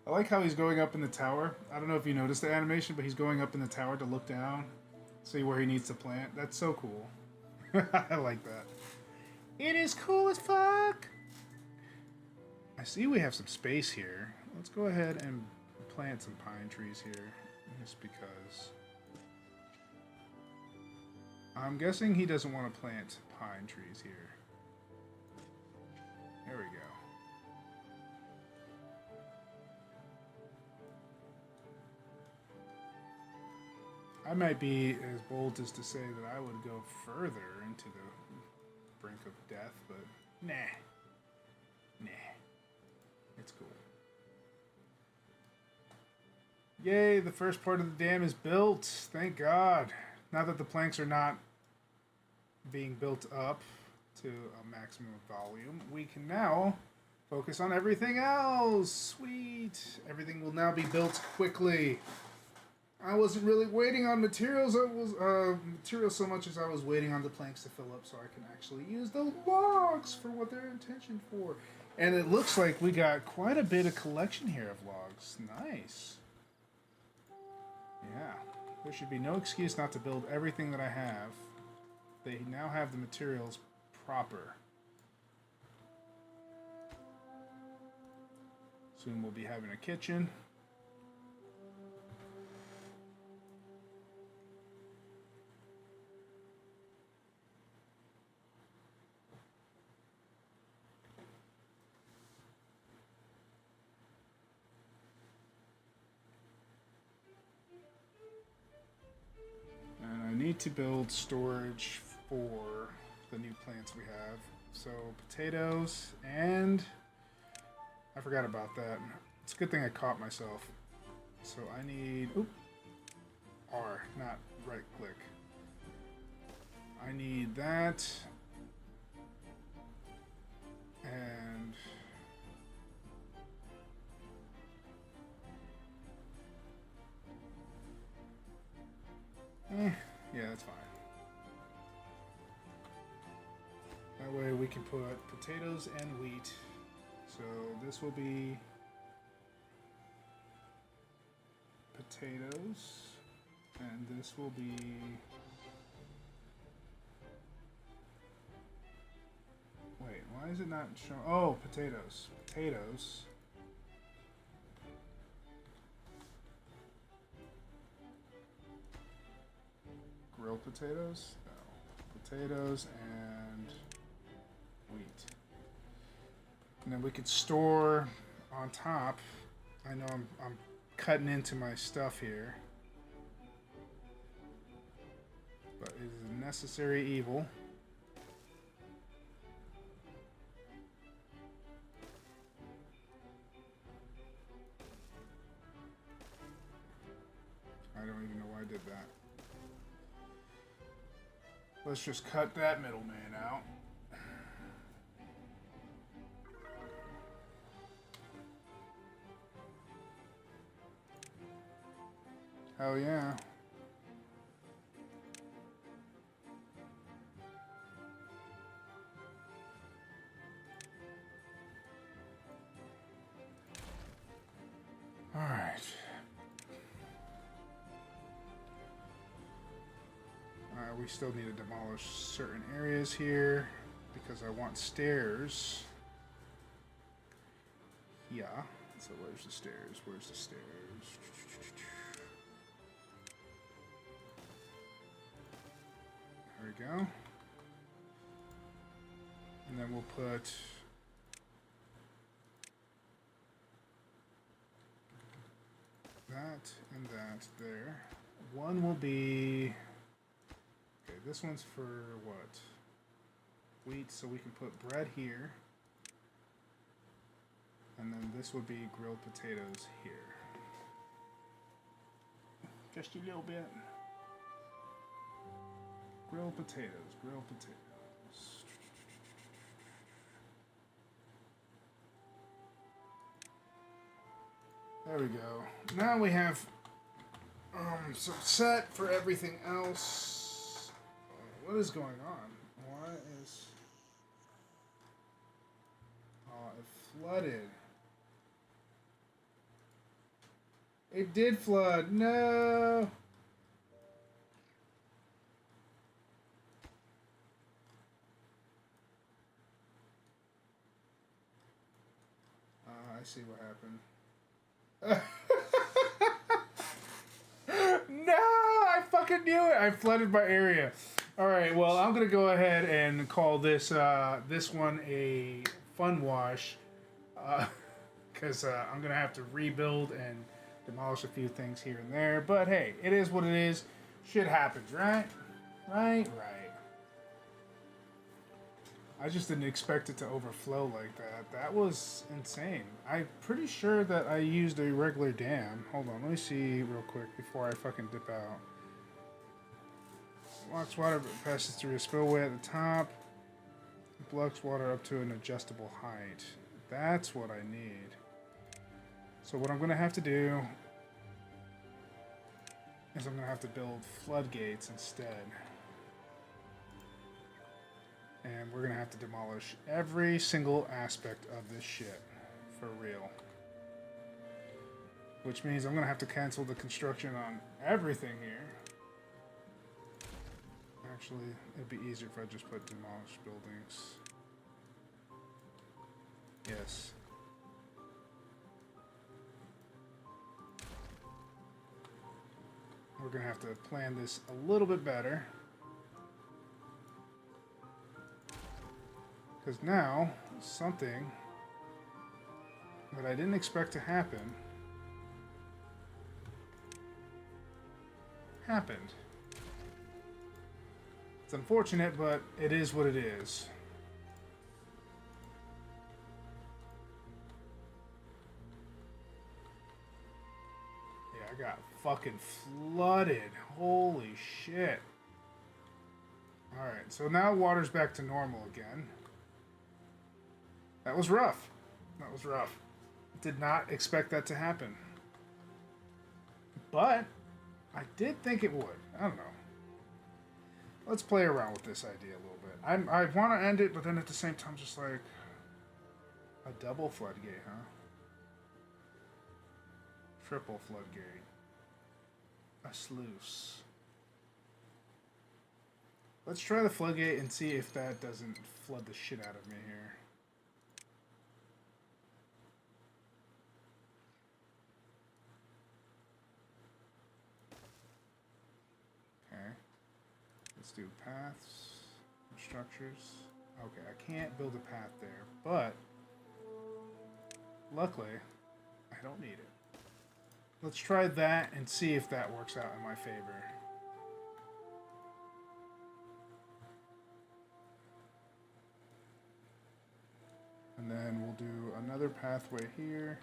I like how he's going up in the tower. I don't know if you noticed the animation, but he's going up in the tower to look down, see where he needs to plant. That's so cool. I like that. It is cool as fuck! I see we have some space here. Let's go ahead and plant some pine trees here, just because. I'm guessing he doesn't want to plant pine trees here. There we go. I might be as bold as to say that I would go further into the brink of death, but nah. Nah. It's cool. Yay, the first part of the dam is built. Thank God. Now that the planks are not being built up to a maximum volume, we can now focus on everything else. Sweet. Everything will now be built quickly. I wasn't really waiting on materials. Materials so much as I was waiting on the planks to fill up so I can actually use the logs for what they're intentioned for. And it looks like we got quite a bit of collection here of logs. Nice. Yeah. There should be no excuse not to build everything that I have. They now have the materials proper. Soon we'll be having a kitchen. Need to build storage for the new plants we have. So potatoes, and I forgot about that. It's a good thing I caught myself. So I need R, not right click. I need that, and yeah, that's fine. That way we can put potatoes and wheat. So this will be potatoes, and this will be wait, Why is it not showing? Oh, potatoes. Potatoes. Grilled potatoes? No. Potatoes and wheat. And then we could store on top. I know I'm cutting into my stuff here. But it is a necessary evil. I don't even know why I did that. Let's just cut that middleman out. Hell yeah. All right. We still need to demolish certain areas here because I want stairs. Yeah. So where's the stairs? Where's the stairs? There we go. And then we'll put that and that there. One will be... Okay, this one's for what? Wheat, so we can put bread here. And then this would be grilled potatoes here. Just a little bit. Grilled potatoes, grilled potatoes. There we go. Now we have some set for everything else. What is going on? Why is... Oh, it flooded. It did flood. No! I see what happened. No! I fucking knew it! I flooded my area. Alright, well, I'm going to go ahead and call this this one a fun wash. Because I'm going to have to rebuild and demolish a few things here and there. But hey, it is what it is. Shit happens, right? Right? I just didn't expect it to overflow like that. That was insane. I'm pretty sure that I used a regular dam. Hold on, let me see real quick before I fucking dip out. Blocks water passes through a spillway at the top. Blocks water up to an adjustable height. That's what I need. So what I'm going to have to do is I'm going to have to build floodgates instead. And we're going to have to demolish every single aspect of this shit. For real. Which means I'm going to have to cancel the construction on everything here. Actually, it'd be easier if I just put demolished buildings. Yes. We're going to have to plan this a little bit better. Because now, something that I didn't expect to happen happened. It's unfortunate, but it is what it is. Yeah, I got fucking flooded. Holy shit. Alright, so now water's back to normal again. That was rough. That was rough. Did not expect that to happen. But I did think it would. I don't know. Let's play around with this idea a little bit. I want to end it, but then at the same time, just like a double floodgate, huh? Triple floodgate. A sluice. Let's try the floodgate and see if that doesn't flood the shit out of me here. do paths and structures. Okay, I can't build a path there, but luckily, I don't need it. Let's try that and see if that works out in my favor. And then we'll do another pathway here.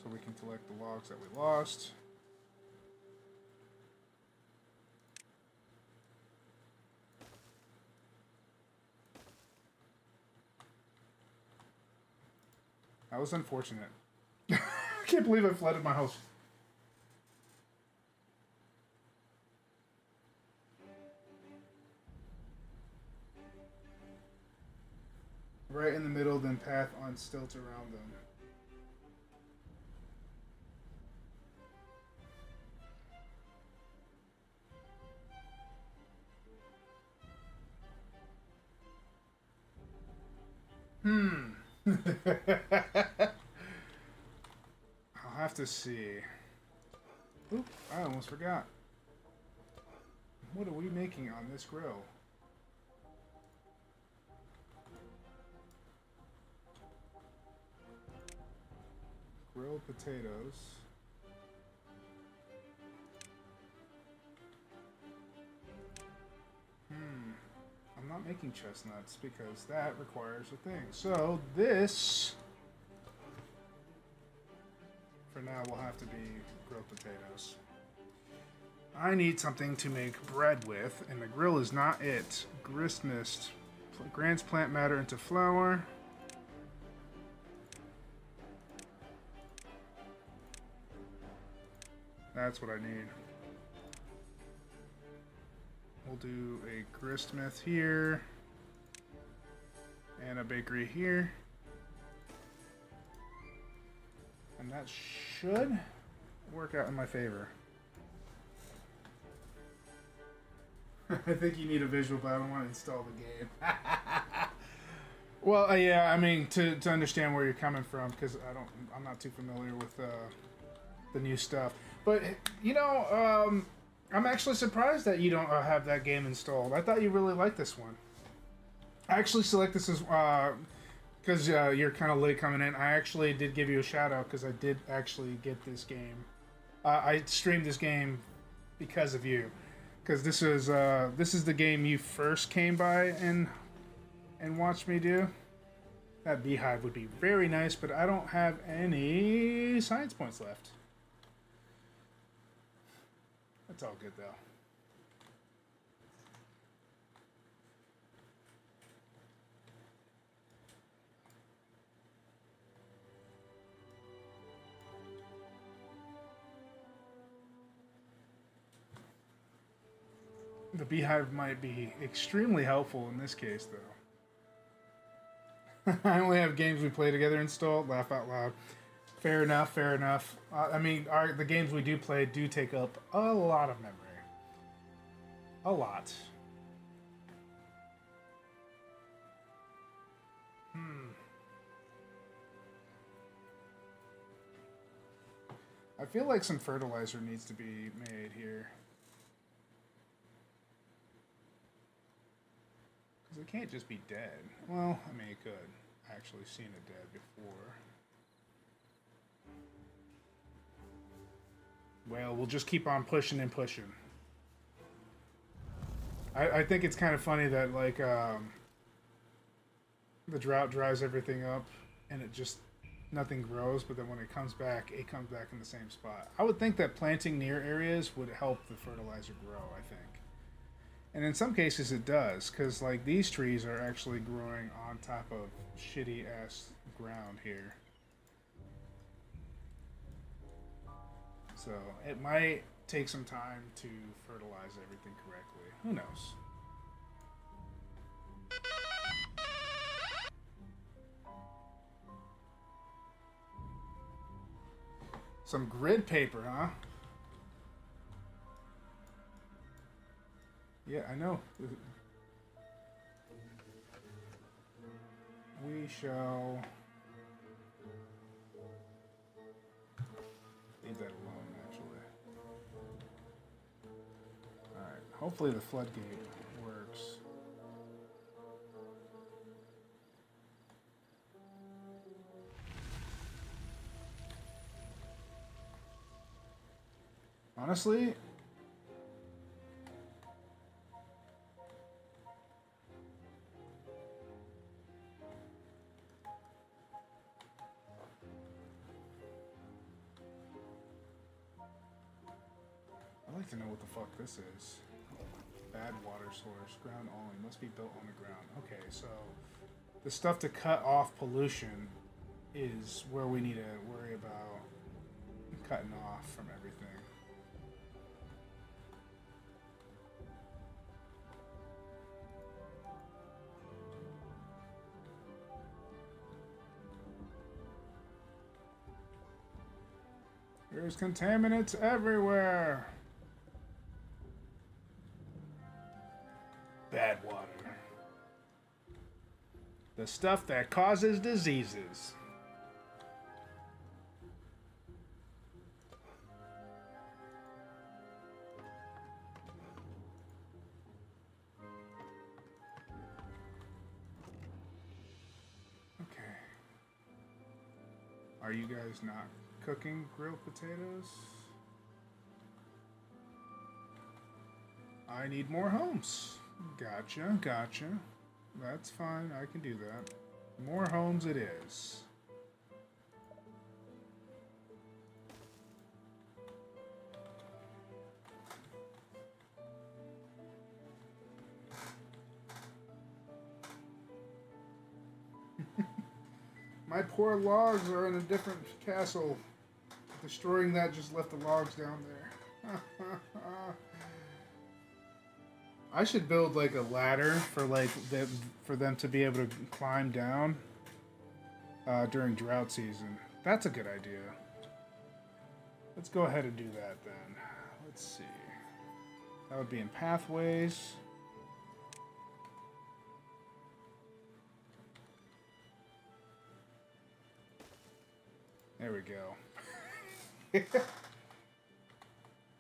So we can collect the logs that we lost. That was unfortunate. I can't believe I flooded my house. Right in the middle, then path on stilts around them. I'll have to see. Oop, I almost forgot. What are we making on this grill? Grilled potatoes. I'm not making chestnuts because that requires a thing. So this, for now, will have to be grilled potatoes. I need something to make bread with, and the grill is not it. Grist mist grinds plant matter into flour. That's what I need. We'll do a gristmith here and a bakery here. And that should work out in my favor. I think you need a visual, but I don't want to install the game. Well, yeah, I mean, to understand where you're coming from, because I'm not too familiar with the new stuff. But, you know, I'm actually surprised that you don't have that game installed. I thought you really liked this one. I actually select this as because you're kind of late coming in. I actually did give you a shout out because I did actually get this game. I streamed this game because of you, because this is the game you first came by and watched me do. That beehive would be very nice, but I don't have any science points left. That's all good, though. The beehive might be extremely helpful in this case, though. I only have games we play together installed. Laugh out loud. Fair enough, fair enough. I mean, the games we do play do take up a lot of memory. A lot. I feel like some fertilizer needs to be made here. Because it can't just be dead. Well, I mean, it could. I've actually seen it dead before. Well, we'll just keep on pushing and pushing. I think it's kind of funny that, like, the drought dries everything up, and it just, nothing grows, but then when it comes back in the same spot. I would think that planting near areas would help the fertilizer grow, I think. And in some cases it does, because, like, these trees are actually growing on top of shitty-ass ground here. So it might take some time to fertilize everything correctly. Who knows? Some grid paper, huh? Yeah, I know. We shall leave that alone, actually. Hopefully the floodgate works. Honestly, I'd like to know what the fuck this is. Bad water source, ground only, must be built on the ground. Okay, so the stuff to cut off pollution is where we need to worry about cutting off from everything. There's contaminants everywhere. Bad water. The stuff that causes diseases. Okay. Are you guys not cooking grilled potatoes? I need more homes. Gotcha, gotcha. That's fine, I can do that. More homes it is. My poor logs are in a different castle. Destroying that just left the logs down there. I should build like a ladder for for them to be able to climb down during drought season. That's a good idea. Let's go ahead and do that then. Let's see. That would be in pathways. There we go.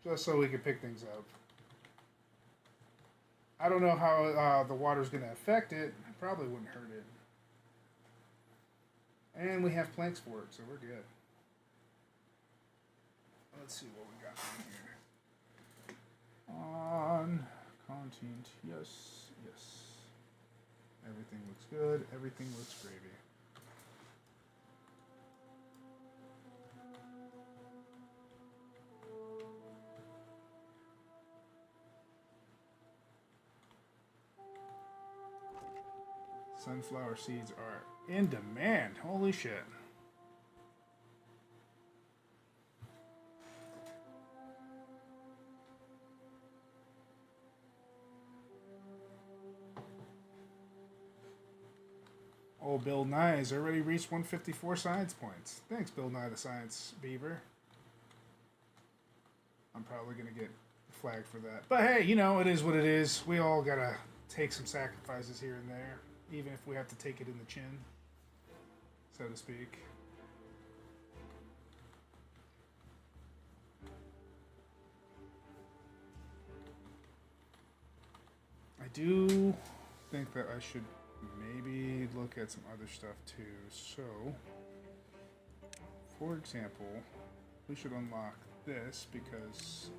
Just so we can pick things up. I don't know how the water's going to affect it. It probably wouldn't hurt it. And we have planks for it, so we're good. Let's see what we got in here. On content, yes, yes. Everything looks good. Everything looks gravy. Sunflower seeds are in demand. Holy shit. Oh, Bill Nye has already reached 154 science points. Thanks, Bill Nye the Science Beaver. I'm probably going to get flagged for that. But hey, you know, it is what it is. We all got to take some sacrifices here and there. Even if we have to take it in the chin, so to speak. I do think that I should maybe look at some other stuff too. So, for example, we should unlock this because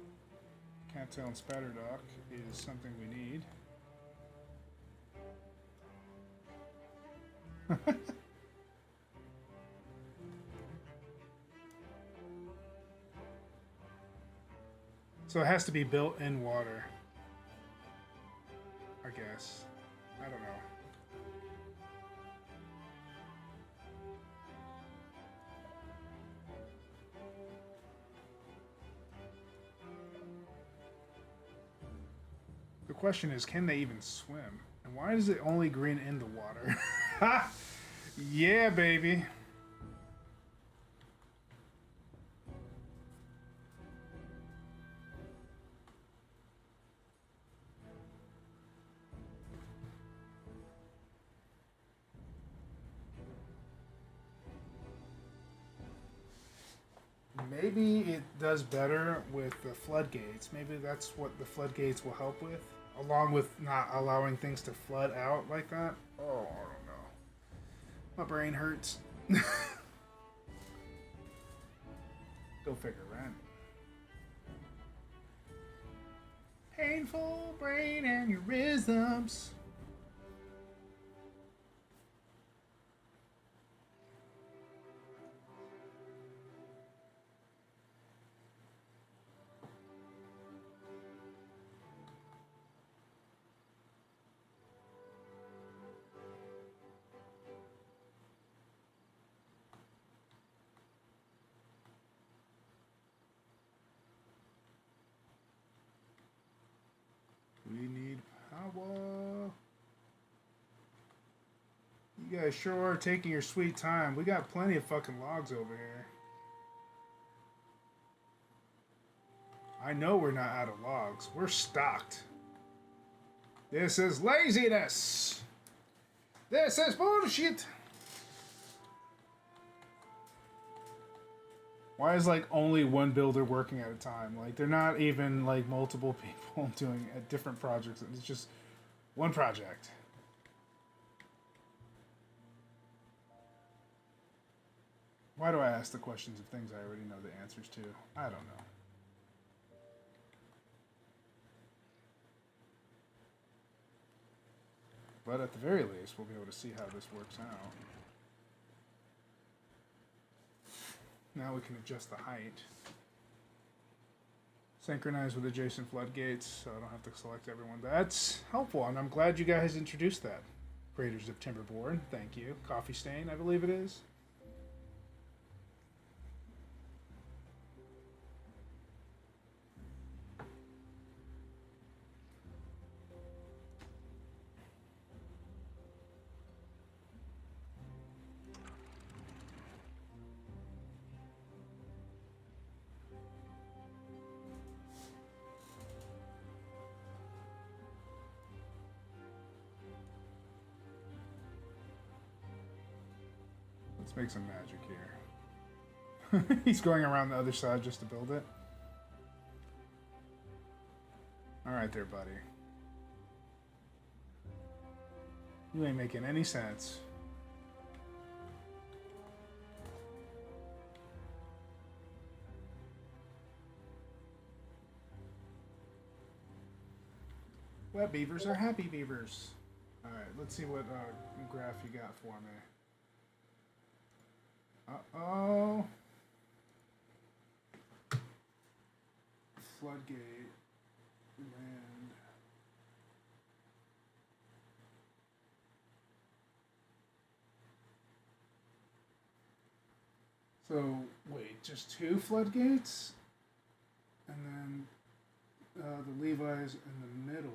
Cattail and Spatterdock is something we need. So it has to be built in water, I guess. I don't know. The question is, can they even swim? And why is it only green in the water? Yeah, baby. Maybe it does better with the floodgates. Maybe that's what the floodgates will help with, along with not allowing things to flood out like that. Oh, I don't know. My brain hurts. Go figure, right? Painful brain aneurysms. We need power. You guys sure are taking your sweet time. We got plenty of fucking logs over here. I know we're not out of logs. We're stocked. This is laziness. This is bullshit. Why is like only one builder working at a time? Like they're not even like multiple people doing different projects. It's just one project. Why do I ask the questions of things I already know the answers to? I don't know. But at the very least, we'll be able to see how this works out. Now we can adjust the height. Synchronize with adjacent floodgates, so I don't have to select everyone. That's helpful, and I'm glad you guys introduced that. Creators of Timberborn, thank you. Coffee Stain, I believe it is. Let's make some magic here. He's going around the other side just to build it. Alright there, buddy. You ain't making any sense. Wet beavers are happy beavers. Alright, let's see what graph you got for me. Uh-oh. Floodgate. Land. So, wait, just 2 floodgates? And then the Levi's in the middle,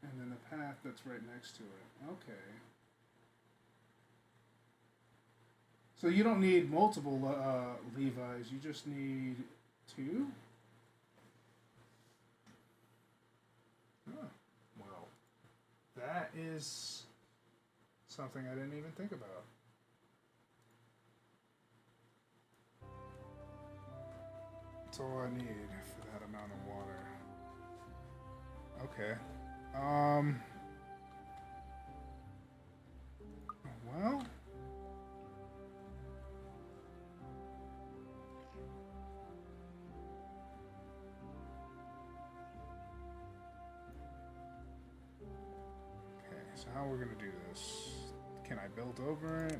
and then the path that's right next to it. Okay. So you don't need multiple Levi's, you just need 2? Oh, well, that is something I didn't even think about. That's all I need for that amount of water. Okay. Well... So how we're gonna do this? Can I build over it?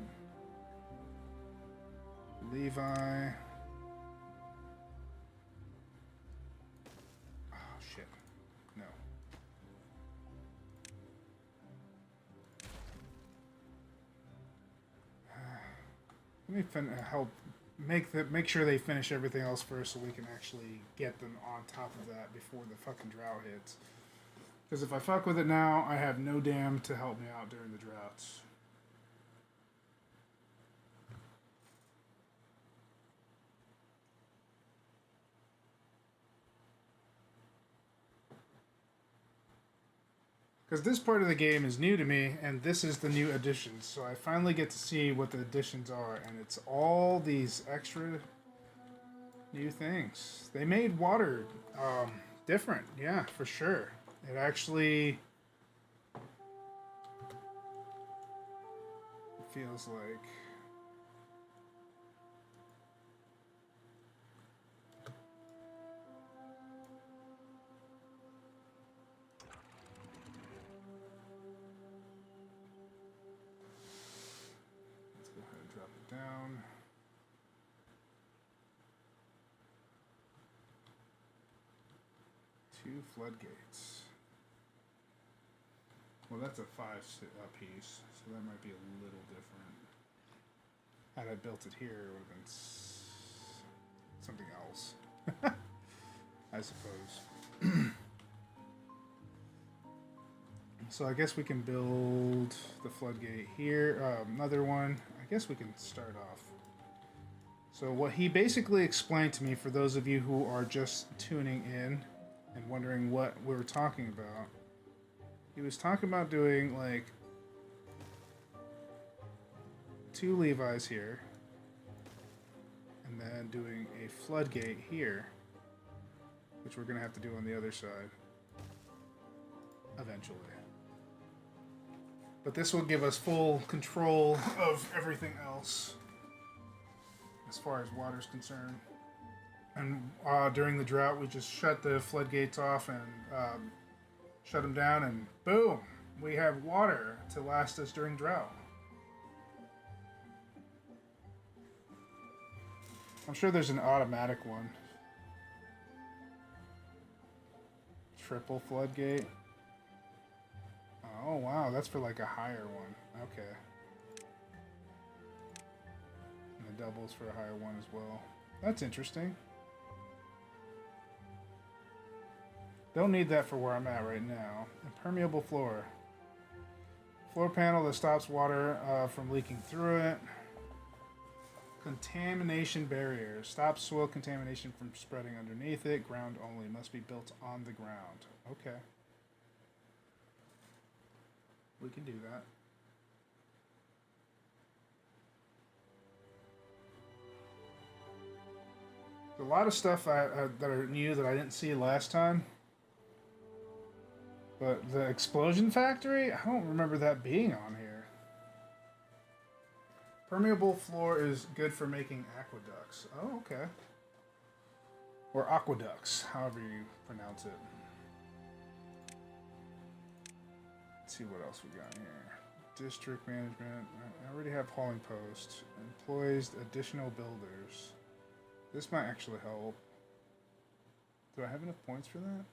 Levi. Oh shit. No. Let me help make sure they finish everything else first so we can actually get them on top of that before the fucking drought hits. Because if I fuck with it now, I have no dam to help me out during the droughts. Because this part of the game is new to me, and this is the new additions. So I finally get to see what the additions are, and it's all these extra New things. They made water different. Yeah, for sure. It actually feels like let's go ahead and drop it down. Two floodgates. Well, that's a 5 piece, so that might be a little different. Had I built it here, it would have been something else, I suppose. So I guess we can build the floodgate here. Another one. I guess we can start off. So what he basically explained to me, for those of you who are just tuning in and wondering what we were talking about, he was talking about doing like 2 Levi's here and then doing a floodgate here, which we're gonna have to do on the other side eventually. But this will give us full control of everything else as far as water's concerned. And during the drought, we just shut the floodgates off and shut them down, and boom, we have water to last us during drought. I'm sure there's an automatic one. Triple floodgate. Oh wow, that's for like a higher one. Okay. And the doubles for a higher one as well. That's interesting. Don't need that for where I'm at right now. Impermeable floor. Floor panel that stops water from leaking through it. Contamination barrier. Stops soil contamination from spreading underneath it. Ground only. Must be built on the ground. Okay. We can do that. There's a lot of stuff that are new that I didn't see last time. But the explosion factory, I don't remember that being on here. Permeable floor is good for making aqueducts. Oh, okay. Or aqueducts, however you pronounce it. Let's see what else we got here. District management. I already have hauling post. Employs additional builders. This might actually help. Do I have enough points for that?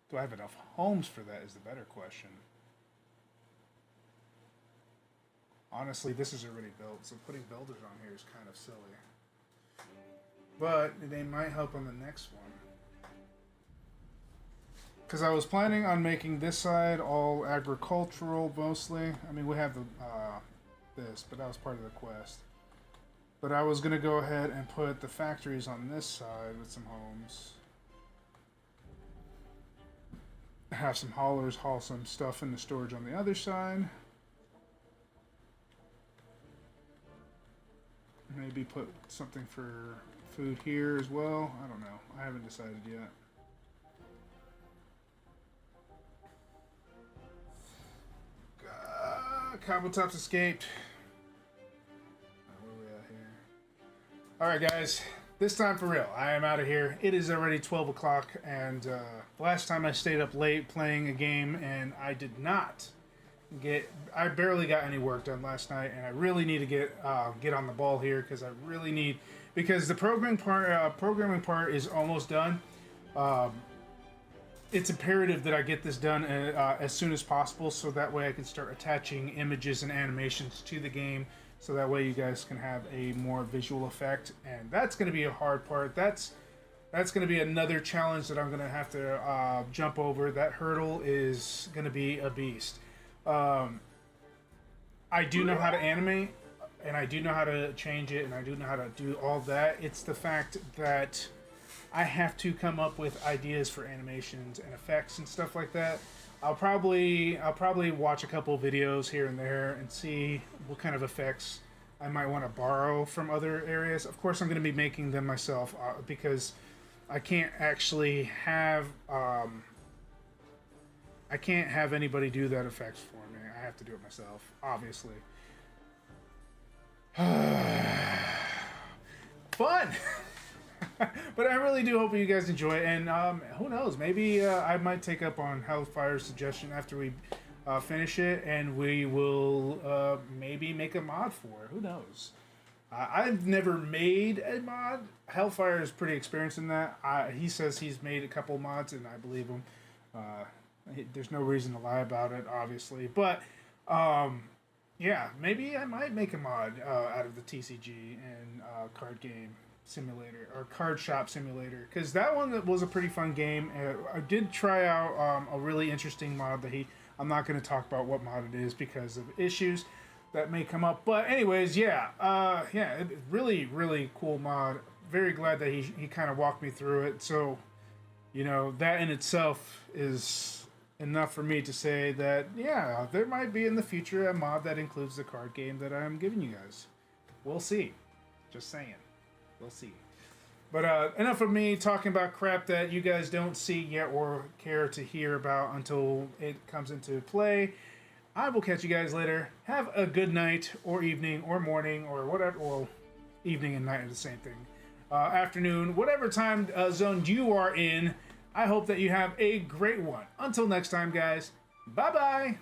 Do I have enough homes for that is the better question. Honestly, this is already built, so putting builders on here is kind of silly. But they might help on the next one. Because I was planning on making this side all agricultural mostly. I mean, we have the this, but that was part of the quest. But I was going to go ahead and put the factories on this side with some homes. Have some haulers haul some stuff into storage on the other side. Maybe put something for food here as well. I don't know. I haven't decided yet. Cobbletop's escaped. Where are we at here? Alright guys, this time for real. I am out of here. It is already 12 o'clock, and last time I stayed up late playing a game, and I did not I barely got any work done last night, and I really need to get on the ball here, because I really need, because the programming part is almost done. It's imperative that I get this done as soon as possible, so that way I can start attaching images and animations to the game, so that way you guys can have a more visual effect. And that's going to be a hard part. That's going to be another challenge that I'm going to have to jump over. That hurdle is going to be a beast. I do know how to animate, and I do know how to change it, and I do know how to do all that. It's the fact that I have to come up with ideas for animations and effects and stuff like that. I'll probably watch a couple of videos here and there and see what kind of effects I might want to borrow from other areas. Of course, I'm going to be making them myself because I can't actually have I can't have anybody do that effects for me. I have to do it myself, obviously. Fun. But I really do hope you guys enjoy it, and who knows, maybe I might take up on Hellfire's suggestion after we finish it, and we will maybe make a mod for it. Who knows? I've never made a mod. Hellfire is pretty experienced in that. He says he's made a couple mods, and I believe him. There's no reason to lie about it, obviously, but yeah, maybe I might make a mod out of the TCG and card game simulator or card shop simulator, because that one was a pretty fun game. I did try out a really interesting mod that I'm not going to talk about what mod it is because of issues that may come up, but anyways, yeah, really cool mod. Very glad that he kind of walked me through it. So, you know, that in itself is enough for me to say that, yeah, there might be in the future a mod that includes the card game that I'm giving you guys. We'll see. Just saying. We'll see. But enough of me talking about crap that you guys don't see yet or care to hear about until it comes into play. I will catch you guys later. Have a good night or evening or morning or whatever. Well, evening and night are the same thing. Afternoon, whatever time zone you are in. I hope that you have a great one. Until next time, guys. Bye-bye.